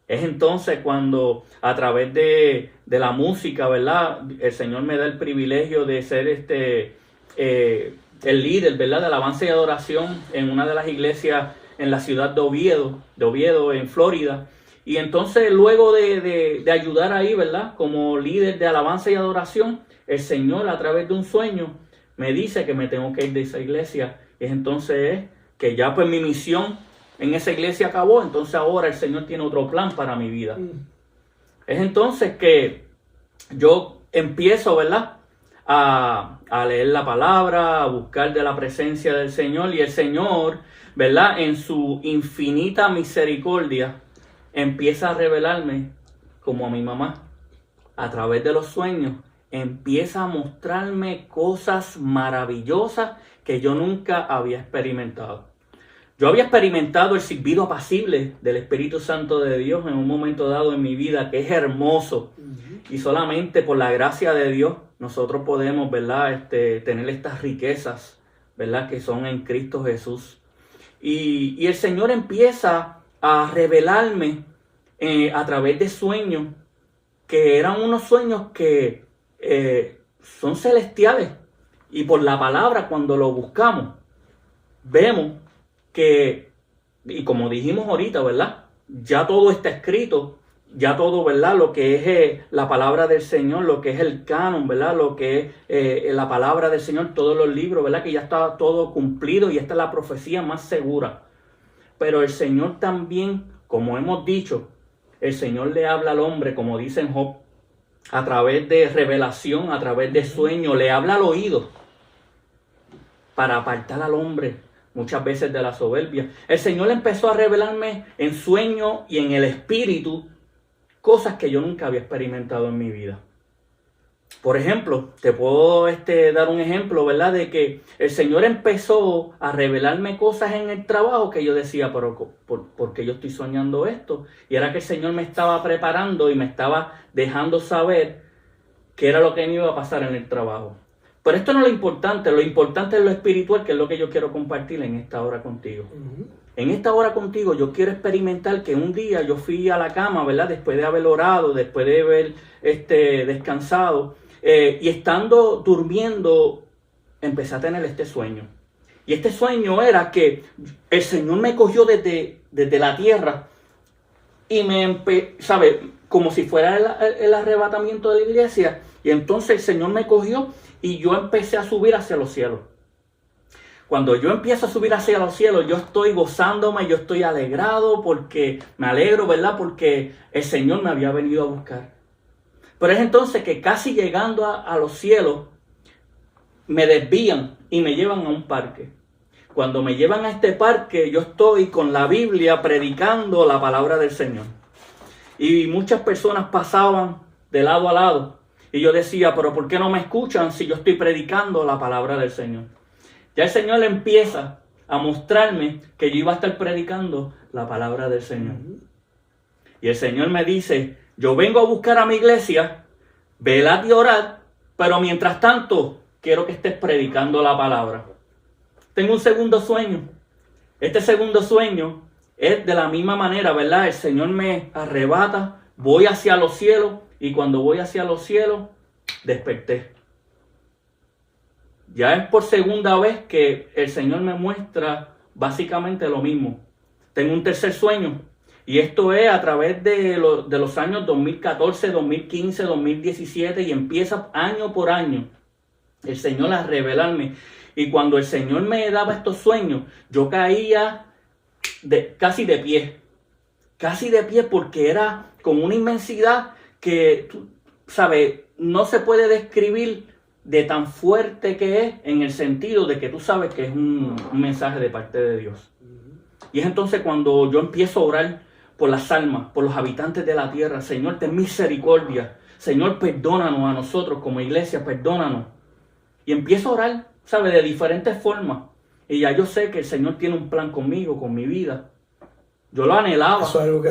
Es entonces cuando a través de la música, ¿verdad? El Señor me da el privilegio de ser el líder, ¿verdad? De alabanza y adoración en una de las iglesias en la ciudad de Oviedo, en Florida. Y entonces luego de ayudar ahí, ¿verdad? Como líder de alabanza y adoración, el Señor a través de un sueño me dice que me tengo que ir de esa iglesia. Y entonces que ya pues mi misión en esa iglesia acabó, entonces ahora el Señor tiene otro plan para mi vida. Es entonces que yo empiezo, ¿verdad? A leer la palabra, a buscar de la presencia del Señor, y el Señor, ¿verdad? En su infinita misericordia empieza a revelarme como a mi mamá. A través de los sueños empieza a mostrarme cosas maravillosas que yo nunca había experimentado. Yo había experimentado el silbido apacible del Espíritu Santo de Dios en un momento dado en mi vida, que es hermoso. Y solamente por la gracia de Dios nosotros podemos, ¿verdad? Tener estas riquezas, ¿verdad? Que son en Cristo Jesús. Y el Señor empieza a revelarme a través de sueños, que eran unos sueños que son celestiales. Y por la palabra, cuando lo buscamos, vemos que, y como dijimos ahorita, ¿verdad? Ya todo está escrito, ya todo, ¿verdad? Lo que es la palabra del Señor, lo que es el canon, ¿verdad? Lo que es la palabra del Señor, todos los libros, ¿verdad? Que ya está todo cumplido y esta es la profecía más segura. Pero el Señor también, como hemos dicho, el Señor le habla al hombre, como dice en Job, a través de revelación, a través de sueño, le habla al oído para apartar al hombre muchas veces de la soberbia. El Señor empezó a revelarme en sueño y en el espíritu cosas que yo nunca había experimentado en mi vida. Por ejemplo, te puedo dar un ejemplo, ¿verdad? De que el Señor empezó a revelarme cosas en el trabajo que yo decía, pero ¿por qué yo estoy soñando esto? Y era que el Señor me estaba preparando y me estaba dejando saber qué era lo que me iba a pasar en el trabajo. Pero esto no es lo importante es lo espiritual, que es lo que yo quiero compartir en esta hora contigo. En esta hora contigo yo quiero experimentar que un día yo fui a la cama, ¿verdad? Después de haber orado, después de haber descansado, y estando durmiendo, empecé a tener este sueño. Y este sueño era que el Señor me cogió desde la tierra y ¿sabe? Como si fuera el arrebatamiento de la iglesia. Y entonces el Señor me cogió y yo empecé a subir hacia los cielos. Cuando yo empiezo a subir hacia los cielos, yo estoy gozándome, yo estoy alegrado porque me alegro, ¿verdad? Porque el Señor me había venido a buscar. Pero es entonces que casi llegando a los cielos, me desvían y me llevan a un parque. Cuando me llevan a este parque, yo estoy con la Biblia predicando la palabra del Señor. Y muchas personas pasaban de lado a lado. Y yo decía, pero ¿por qué no me escuchan si yo estoy predicando la palabra del Señor? Ya el Señor empieza a mostrarme que yo iba a estar predicando la palabra del Señor. Y el Señor me dice, yo vengo a buscar a mi iglesia, velad y orad, pero mientras tanto quiero que estés predicando la palabra. Tengo un segundo sueño. Este segundo sueño es de la misma manera, ¿verdad? El Señor me arrebata, voy hacia los cielos, y cuando voy hacia los cielos, desperté. Ya es por segunda vez que el Señor me muestra básicamente lo mismo. Tengo un tercer sueño. Y esto es a través de los años 2014, 2015, 2017. Y empieza año por año el Señor a revelarme. Y cuando el Señor me daba estos sueños, yo caía casi de pie. Casi de pie porque era con una inmensidad que, tú sabes, no se puede describir de tan fuerte que es, en el sentido de que tú sabes que es un mensaje de parte de Dios. Y es entonces cuando yo empiezo a orar por las almas, por los habitantes de la tierra. Señor, ten misericordia. Señor, perdónanos a nosotros como iglesia, perdónanos. Y empiezo a orar, ¿sabes? De diferentes formas. Y ya yo sé que el Señor tiene un plan conmigo, con mi vida. Yo lo anhelaba. Eso es algo que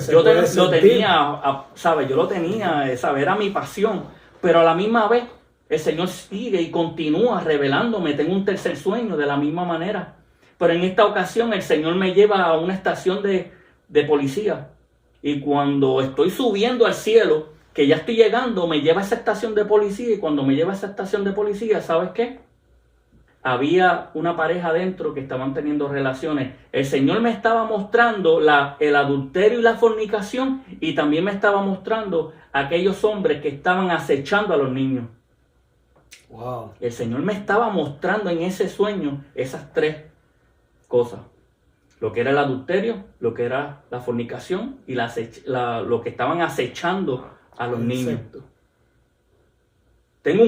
lo tenía, ¿sabes? Yo lo tenía, ¿sabes? Era mi pasión. Pero a la misma vez el Señor sigue y continúa revelándome. Tengo un tercer sueño de la misma manera. Pero en esta ocasión el Señor me lleva a una estación de policía. Y cuando estoy subiendo al cielo, que ya estoy llegando, me lleva a esa estación de policía. Y cuando me lleva a esa estación de policía, ¿sabes qué? Había una pareja adentro que estaban teniendo relaciones. El Señor me estaba mostrando el adulterio y la fornicación, y también me estaba mostrando a aquellos hombres que estaban acechando a los niños. Wow. El Señor me estaba mostrando en ese sueño esas tres cosas. Lo que era el adulterio, lo que era la fornicación y lo que estaban acechando a los niños. Exacto. Tengo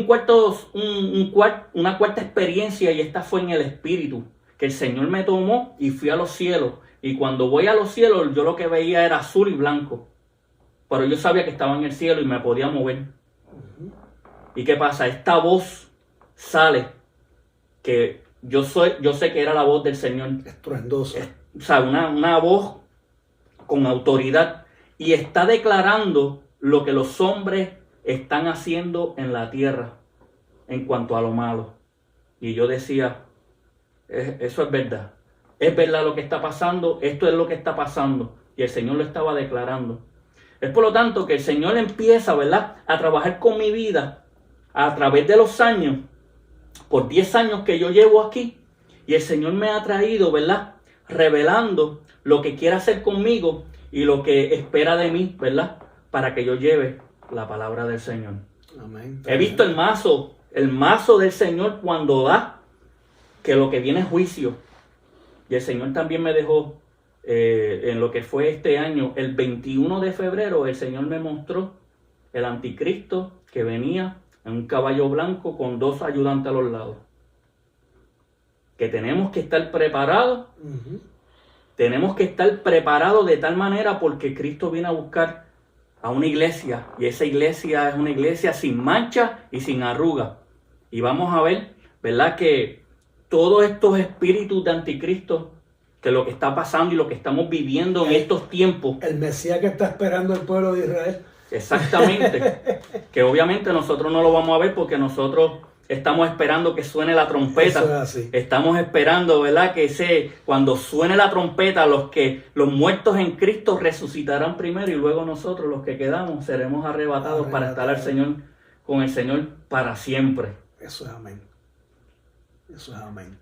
una cuarta experiencia, y esta fue en el Espíritu, que el Señor me tomó y fui a los cielos. Y cuando voy a los cielos, yo lo que veía era azul y blanco. Pero yo sabía que estaba en el cielo y me podía mover. ¿Y qué pasa? Esta voz sale, que yo sé que era la voz del Señor. Estruendosa. O sea, una voz con autoridad. Y está declarando lo que los hombres están haciendo en la tierra en cuanto a lo malo. Y yo decía, eso es verdad. Es verdad lo que está pasando, esto es lo que está pasando. Y el Señor lo estaba declarando. Es por lo tanto que el Señor empieza, ¿verdad?, a trabajar con mi vida a través de los años, por 10 años que yo llevo aquí. Y el Señor me ha traído, ¿verdad?, revelando lo que quiere hacer conmigo y lo que espera de mí, ¿verdad?, para que yo lleve la palabra del Señor. Amén. He visto el mazo del Señor cuando da, que lo que viene es juicio. Y el Señor también me dejó, en lo que fue este año, el 21 de febrero, el Señor me mostró el anticristo que venía en un caballo blanco con 2 ayudantes a los lados. Que tenemos que estar preparados. Tenemos que estar preparados de tal manera, porque Cristo viene a buscar a una iglesia, y esa iglesia es una iglesia sin mancha y sin arruga. Y vamos a ver, ¿verdad?, que todos estos espíritus de anticristo, que lo que está pasando y lo que estamos viviendo en estos tiempos. El Mesías que está esperando el pueblo de Israel. Exactamente. Que obviamente nosotros no lo vamos a ver, porque nosotros estamos esperando que suene la trompeta. Eso es así. Estamos esperando, ¿verdad?, que cuando suene la trompeta, los muertos en Cristo resucitarán primero, y luego nosotros, los que quedamos, seremos arrebatados para estar con el Señor para siempre. Eso es amén. Eso es amén.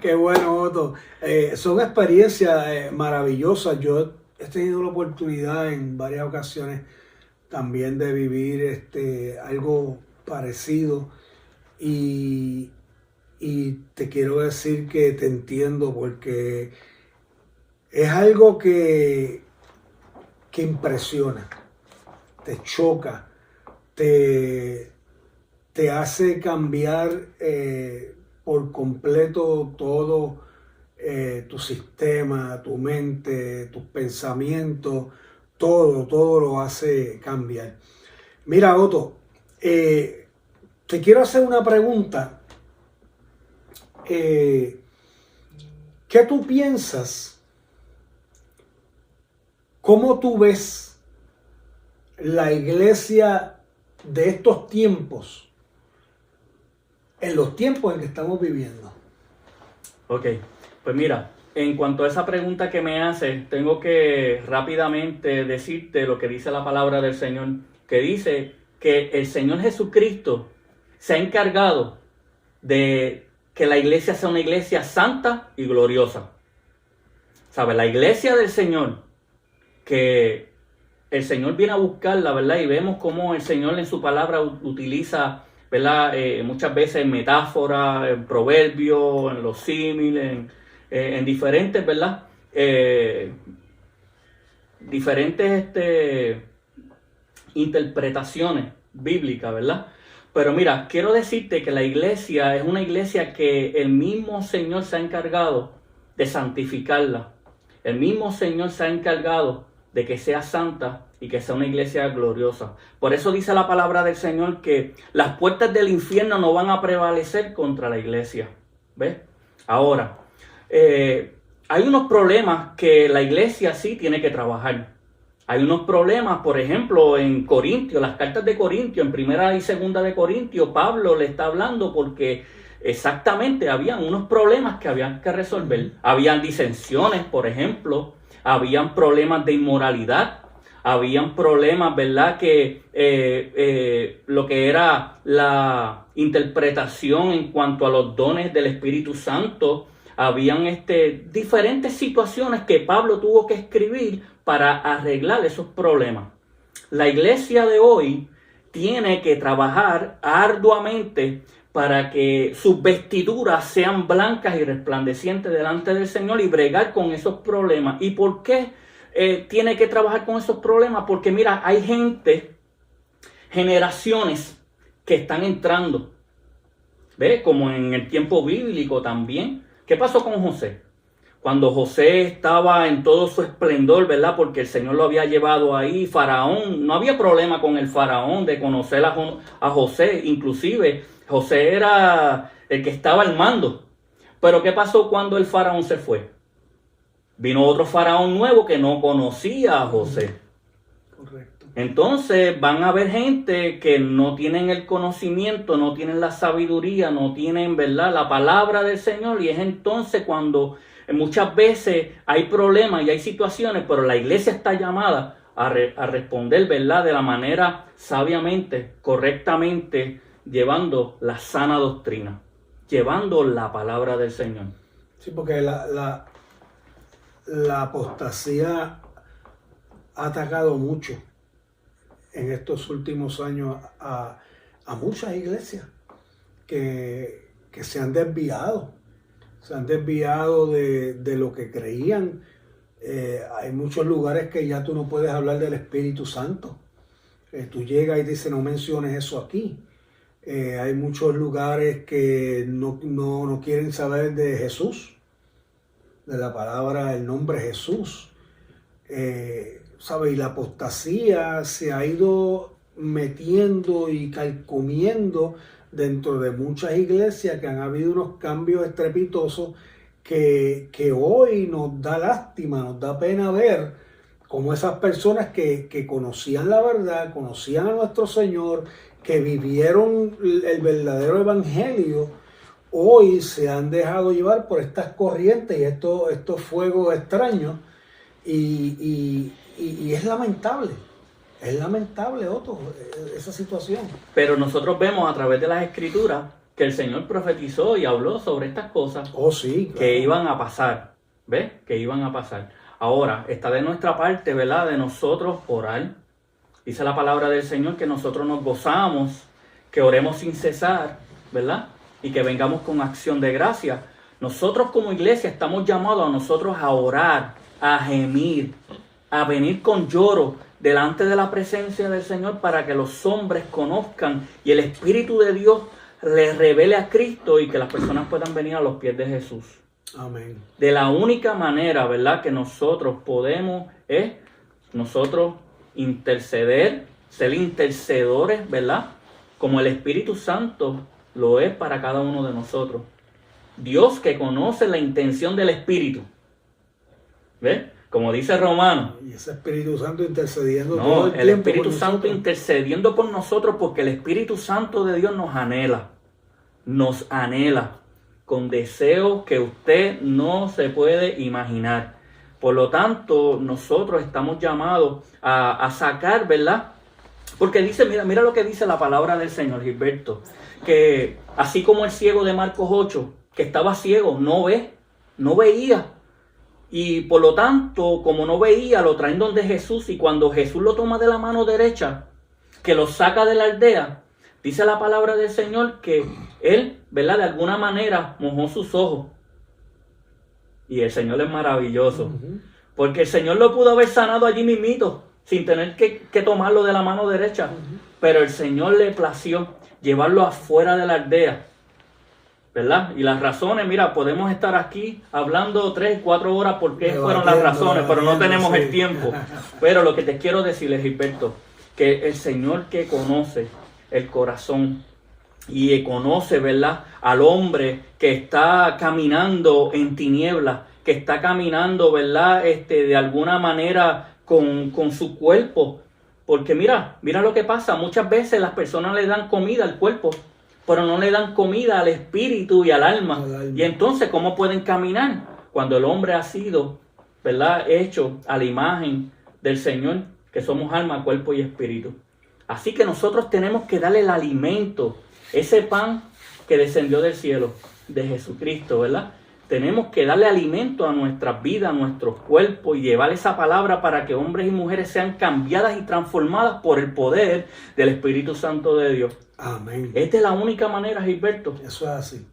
Qué bueno, Otto. Son experiencias maravillosas. Yo he tenido la oportunidad en varias ocasiones también de vivir algo parecido, y te quiero decir que te entiendo, porque es algo que impresiona, te choca, te hace cambiar por completo todo tu sistema, tu mente, tus pensamientos, todo lo hace cambiar. Mira, Otto, te quiero hacer una pregunta. ¿Qué tú piensas? ¿Cómo tú ves la iglesia de estos tiempos en los tiempos en que estamos viviendo? Ok, pues mira, en cuanto a esa pregunta que me haces, tengo que rápidamente decirte lo que dice la palabra del Señor, que dice que el Señor Jesucristo se ha encargado de que la iglesia sea una iglesia santa y gloriosa. ¿Sabes? La iglesia del Señor, que el Señor viene a buscarla, ¿verdad? Y vemos cómo el Señor en su palabra utiliza, ¿verdad?, muchas veces en metáforas, en proverbios, en los símiles, en diferentes, ¿verdad?, diferentes interpretaciones bíblicas, ¿verdad? Pero mira, quiero decirte que la iglesia es una iglesia que el mismo Señor se ha encargado de santificarla. El mismo Señor se ha encargado de que sea santa y que sea una iglesia gloriosa. Por eso dice la palabra del Señor que las puertas del infierno no van a prevalecer contra la iglesia. ¿Ves? Ahora, hay unos problemas que la iglesia sí tiene que trabajar. Hay unos problemas, por ejemplo, en Corintios, las cartas de Corintios, en primera y segunda de Corintios, Pablo le está hablando porque exactamente habían unos problemas que habían que resolver. Habían disensiones, por ejemplo, habían problemas de inmoralidad, habían problemas, ¿verdad? Que lo que era la interpretación en cuanto a los dones del Espíritu Santo, habían diferentes situaciones que Pablo tuvo que escribir para arreglar esos problemas. La iglesia de hoy tiene que trabajar arduamente para que sus vestiduras sean blancas y resplandecientes delante del Señor y bregar con esos problemas. ¿Y por qué tiene que trabajar con esos problemas? Porque mira, hay generaciones que están entrando, ¿ves? Como en el tiempo bíblico también. ¿Qué pasó con José? Cuando José estaba en todo su esplendor, ¿verdad? Porque el Señor lo había llevado ahí, Faraón, no había problema con el Faraón de conocer a José, inclusive José era el que estaba al mando. Pero ¿qué pasó cuando el Faraón se fue? Vino otro Faraón nuevo que no conocía a José. Correcto. Entonces van a haber gente que no tienen el conocimiento, no tienen la sabiduría, no tienen, ¿verdad?, la palabra del Señor, y es entonces cuando muchas veces hay problemas y hay situaciones, pero la iglesia está llamada a responder, ¿verdad?, de la manera sabiamente, correctamente, llevando la sana doctrina, llevando la palabra del Señor. Sí, porque la apostasía ha atacado mucho en estos últimos años a muchas iglesias que se han desviado. Se han desviado de lo que creían. Hay muchos lugares que ya tú no puedes hablar del Espíritu Santo. Tú llegas y dices, no menciones eso aquí. Hay muchos lugares que no quieren saber de Jesús, de la palabra, el nombre Jesús. ¿Sabe? Y la apostasía se ha ido metiendo y calcomiendo dentro de muchas iglesias, que han habido unos cambios estrepitosos que hoy nos da lástima, nos da pena ver cómo esas personas que conocían la verdad, conocían a nuestro Señor, que vivieron el verdadero evangelio, hoy se han dejado llevar por estas corrientes y estos fuegos extraños, y es lamentable. Es lamentable, Otto, esa situación. Pero nosotros vemos a través de las Escrituras que el Señor profetizó y habló sobre estas cosas. Oh, sí, claro. Que iban a pasar. ¿Ves? Que iban a pasar. Ahora, está de nuestra parte, ¿verdad?, de nosotros orar. Dice la palabra del Señor que nosotros nos gozamos, que oremos sin cesar, ¿verdad? Y que vengamos con acción de gracia. Nosotros como iglesia estamos llamados a nosotros a orar, a gemir, a venir con lloro delante de la presencia del Señor para que los hombres conozcan y el Espíritu de Dios les revele a Cristo y que las personas puedan venir a los pies de Jesús. Amén. De la única manera, ¿verdad?, que nosotros podemos es nosotros interceder, ser intercedores, ¿verdad?, como el Espíritu Santo lo es para cada uno de nosotros. Dios que conoce la intención del Espíritu. ¿Ves? Como dice Romano. Y ese Espíritu Santo intercediendo todo No, el el tiempo Espíritu por Santo nosotros. intercediendo por nosotros, porque el Espíritu Santo de Dios nos anhela con deseos que usted no se puede imaginar. Por lo tanto, nosotros estamos llamados a sacar, ¿verdad? Porque dice, mira lo que dice la palabra del Señor, Gilberto, que así como el ciego de Marcos 8, que estaba ciego, no veía. Y por lo tanto, como no veía, lo traen donde Jesús, y cuando Jesús lo toma de la mano derecha, que lo saca de la aldea, dice la palabra del Señor que él, ¿verdad?, de alguna manera mojó sus ojos. Y el Señor es maravilloso, porque el Señor lo pudo haber sanado allí mismito, sin tener que tomarlo de la mano derecha. Pero el Señor le plació llevarlo afuera de la aldea, ¿verdad? Y las razones, mira, podemos estar aquí hablando 3, 4 horas por qué fueron las razones, pero no tenemos el tiempo. Pero lo que te quiero decirles, Gilberto, que el Señor que conoce el corazón y conoce, ¿verdad?, al hombre que está caminando en tinieblas, que está caminando, ¿verdad?, de alguna manera con su cuerpo. Porque mira lo que pasa. Muchas veces las personas le dan comida al cuerpo, pero no le dan comida al espíritu y al alma. Y entonces, ¿cómo pueden caminar? Cuando el hombre ha sido, ¿verdad?, hecho a la imagen del Señor, que somos alma, cuerpo y espíritu. Así que nosotros tenemos que darle el alimento, ese pan que descendió del cielo, de Jesucristo, ¿verdad? Tenemos que darle alimento a nuestras vidas, a nuestros cuerpos y llevar esa palabra para que hombres y mujeres sean cambiadas y transformadas por el poder del Espíritu Santo de Dios. Amén. Esta es la única manera, Gilberto. Eso es así.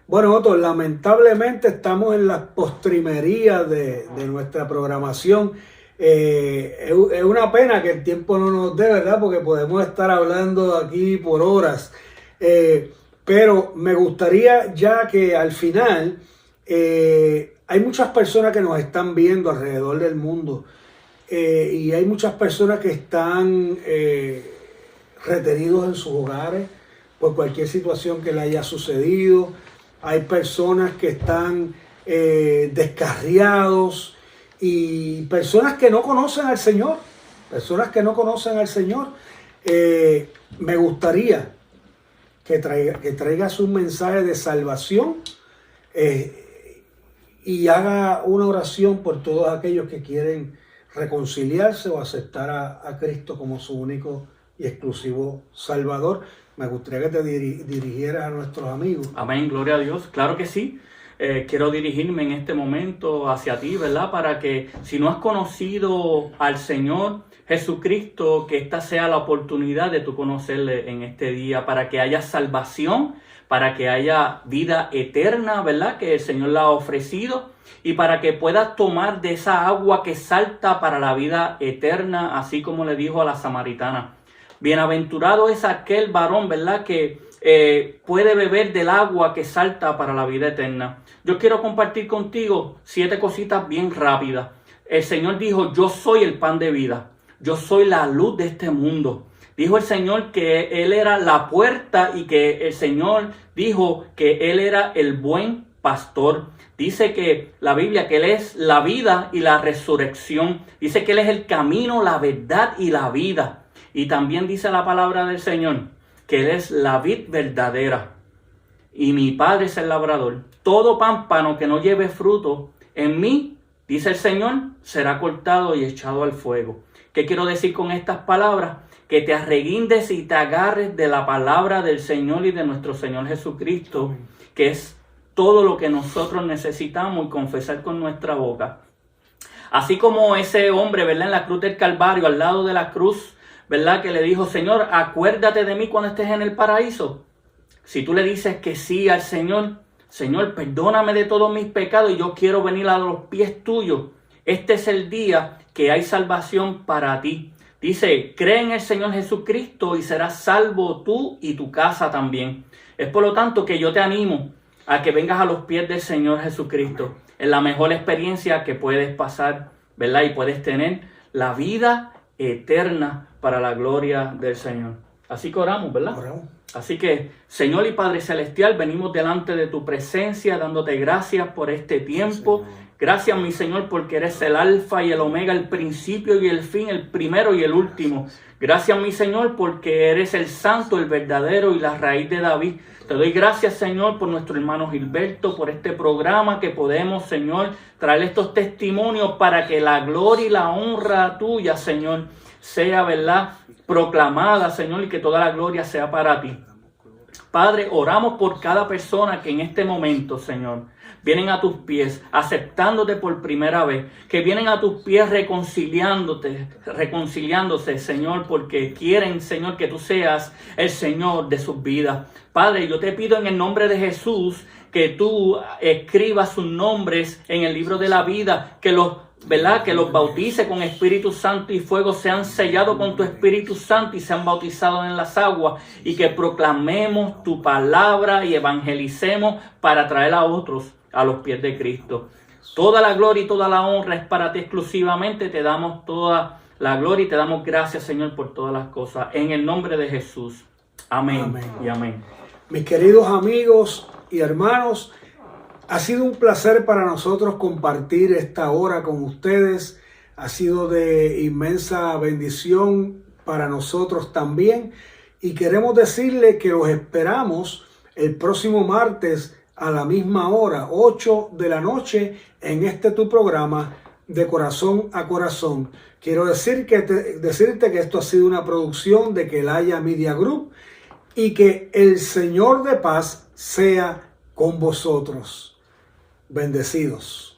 Bueno, Otto, lamentablemente estamos en la postrimería de nuestra programación. Es una pena que el tiempo no nos dé, ¿verdad? Porque podemos estar hablando aquí por horas. Pero me gustaría ya que al final... hay muchas personas que nos están viendo alrededor del mundo y hay muchas personas que están retenidos en sus hogares por cualquier situación que le haya sucedido. Hay personas que están descarriados y personas que no conocen al Señor. Me gustaría que traigas un mensaje de salvación y haga una oración por todos aquellos que quieren reconciliarse o aceptar a Cristo como su único y exclusivo Salvador. Me gustaría que te dirigieras a nuestros amigos. Amén, gloria a Dios. Claro que sí. Quiero dirigirme en este momento hacia ti, ¿verdad? Para que si no has conocido al Señor Jesucristo, que esta sea la oportunidad de tú conocerle en este día, para que haya salvación, para que haya vida eterna, ¿verdad?, que el Señor la ha ofrecido, y para que puedas tomar de esa agua que salta para la vida eterna, así como le dijo a la samaritana. Bienaventurado es aquel varón, ¿verdad?, que puede beber del agua que salta para la vida eterna. Yo quiero compartir contigo 7 cositas bien rápidas. El Señor dijo: yo soy el pan de vida, yo soy la luz de este mundo. Dijo el Señor que Él era la puerta y que el Señor dijo que Él era el buen pastor. Dice que la Biblia que Él es la vida y la resurrección. Dice que Él es el camino, la verdad y la vida. Y también dice la palabra del Señor que Él es la vid verdadera y mi Padre es el labrador. Todo pámpano que no lleve fruto en mí, dice el Señor, será cortado y echado al fuego. ¿Qué quiero decir con estas palabras? Que te arreguindes y te agarres de la palabra del Señor y de nuestro Señor Jesucristo, que es todo lo que nosotros necesitamos y confesar con nuestra boca. Así como ese hombre, ¿verdad?, en la cruz del Calvario, al lado de la cruz, ¿verdad?, que le dijo: Señor, acuérdate de mí cuando estés en el paraíso. Si tú le dices que sí al Señor: Señor, perdóname de todos mis pecados y yo quiero venir a los pies tuyos, este es el día que hay salvación para ti. Dice: cree en el Señor Jesucristo y serás salvo tú y tu casa también. Es por lo tanto que yo te animo a que vengas a los pies del Señor Jesucristo. Es la mejor experiencia que puedes pasar, ¿verdad? Y puedes tener la vida eterna para la gloria del Señor. Así que oramos, ¿verdad? Oramos. Así que, Señor y Padre Celestial, venimos delante de tu presencia dándote gracias por este tiempo. Señor. Gracias, mi Señor, porque eres el alfa y el omega, el principio y el fin, el primero y el último. Gracias, mi Señor, porque eres el santo, el verdadero y la raíz de David. Te doy gracias, Señor, por nuestro hermano Gilberto, por este programa que podemos, Señor, traer estos testimonios para que la gloria y la honra tuya, Señor, sea, ¿verdad?, proclamada, Señor, y que toda la gloria sea para ti. Padre, oramos por cada persona que en este momento, Señor, vienen a tus pies, aceptándote por primera vez, que vienen a tus pies reconciliándose, Señor, porque quieren, Señor, que tú seas el Señor de sus vidas. Padre, yo te pido en el nombre de Jesús que tú escribas sus nombres en el libro de la vida, que los bautice con Espíritu Santo y fuego, sean sellados con tu Espíritu Santo y sean bautizados en las aguas, y que proclamemos tu palabra y evangelicemos para traer a otros a los pies de Cristo. Toda la gloria y toda la honra es para ti exclusivamente. Te damos toda la gloria y te damos gracias, Señor, por todas las cosas. En el nombre de Jesús. Amén, amén y amén. Mis queridos amigos y hermanos, ha sido un placer para nosotros compartir esta hora con ustedes. Ha sido de inmensa bendición para nosotros también. Y queremos decirle que los esperamos el próximo martes a la misma hora, 8 de la noche, en tu programa de Corazón a Corazón. Quiero decirte que esto ha sido una producción de Kelaya Media Group y que el Señor de paz sea con vosotros. Bendecidos.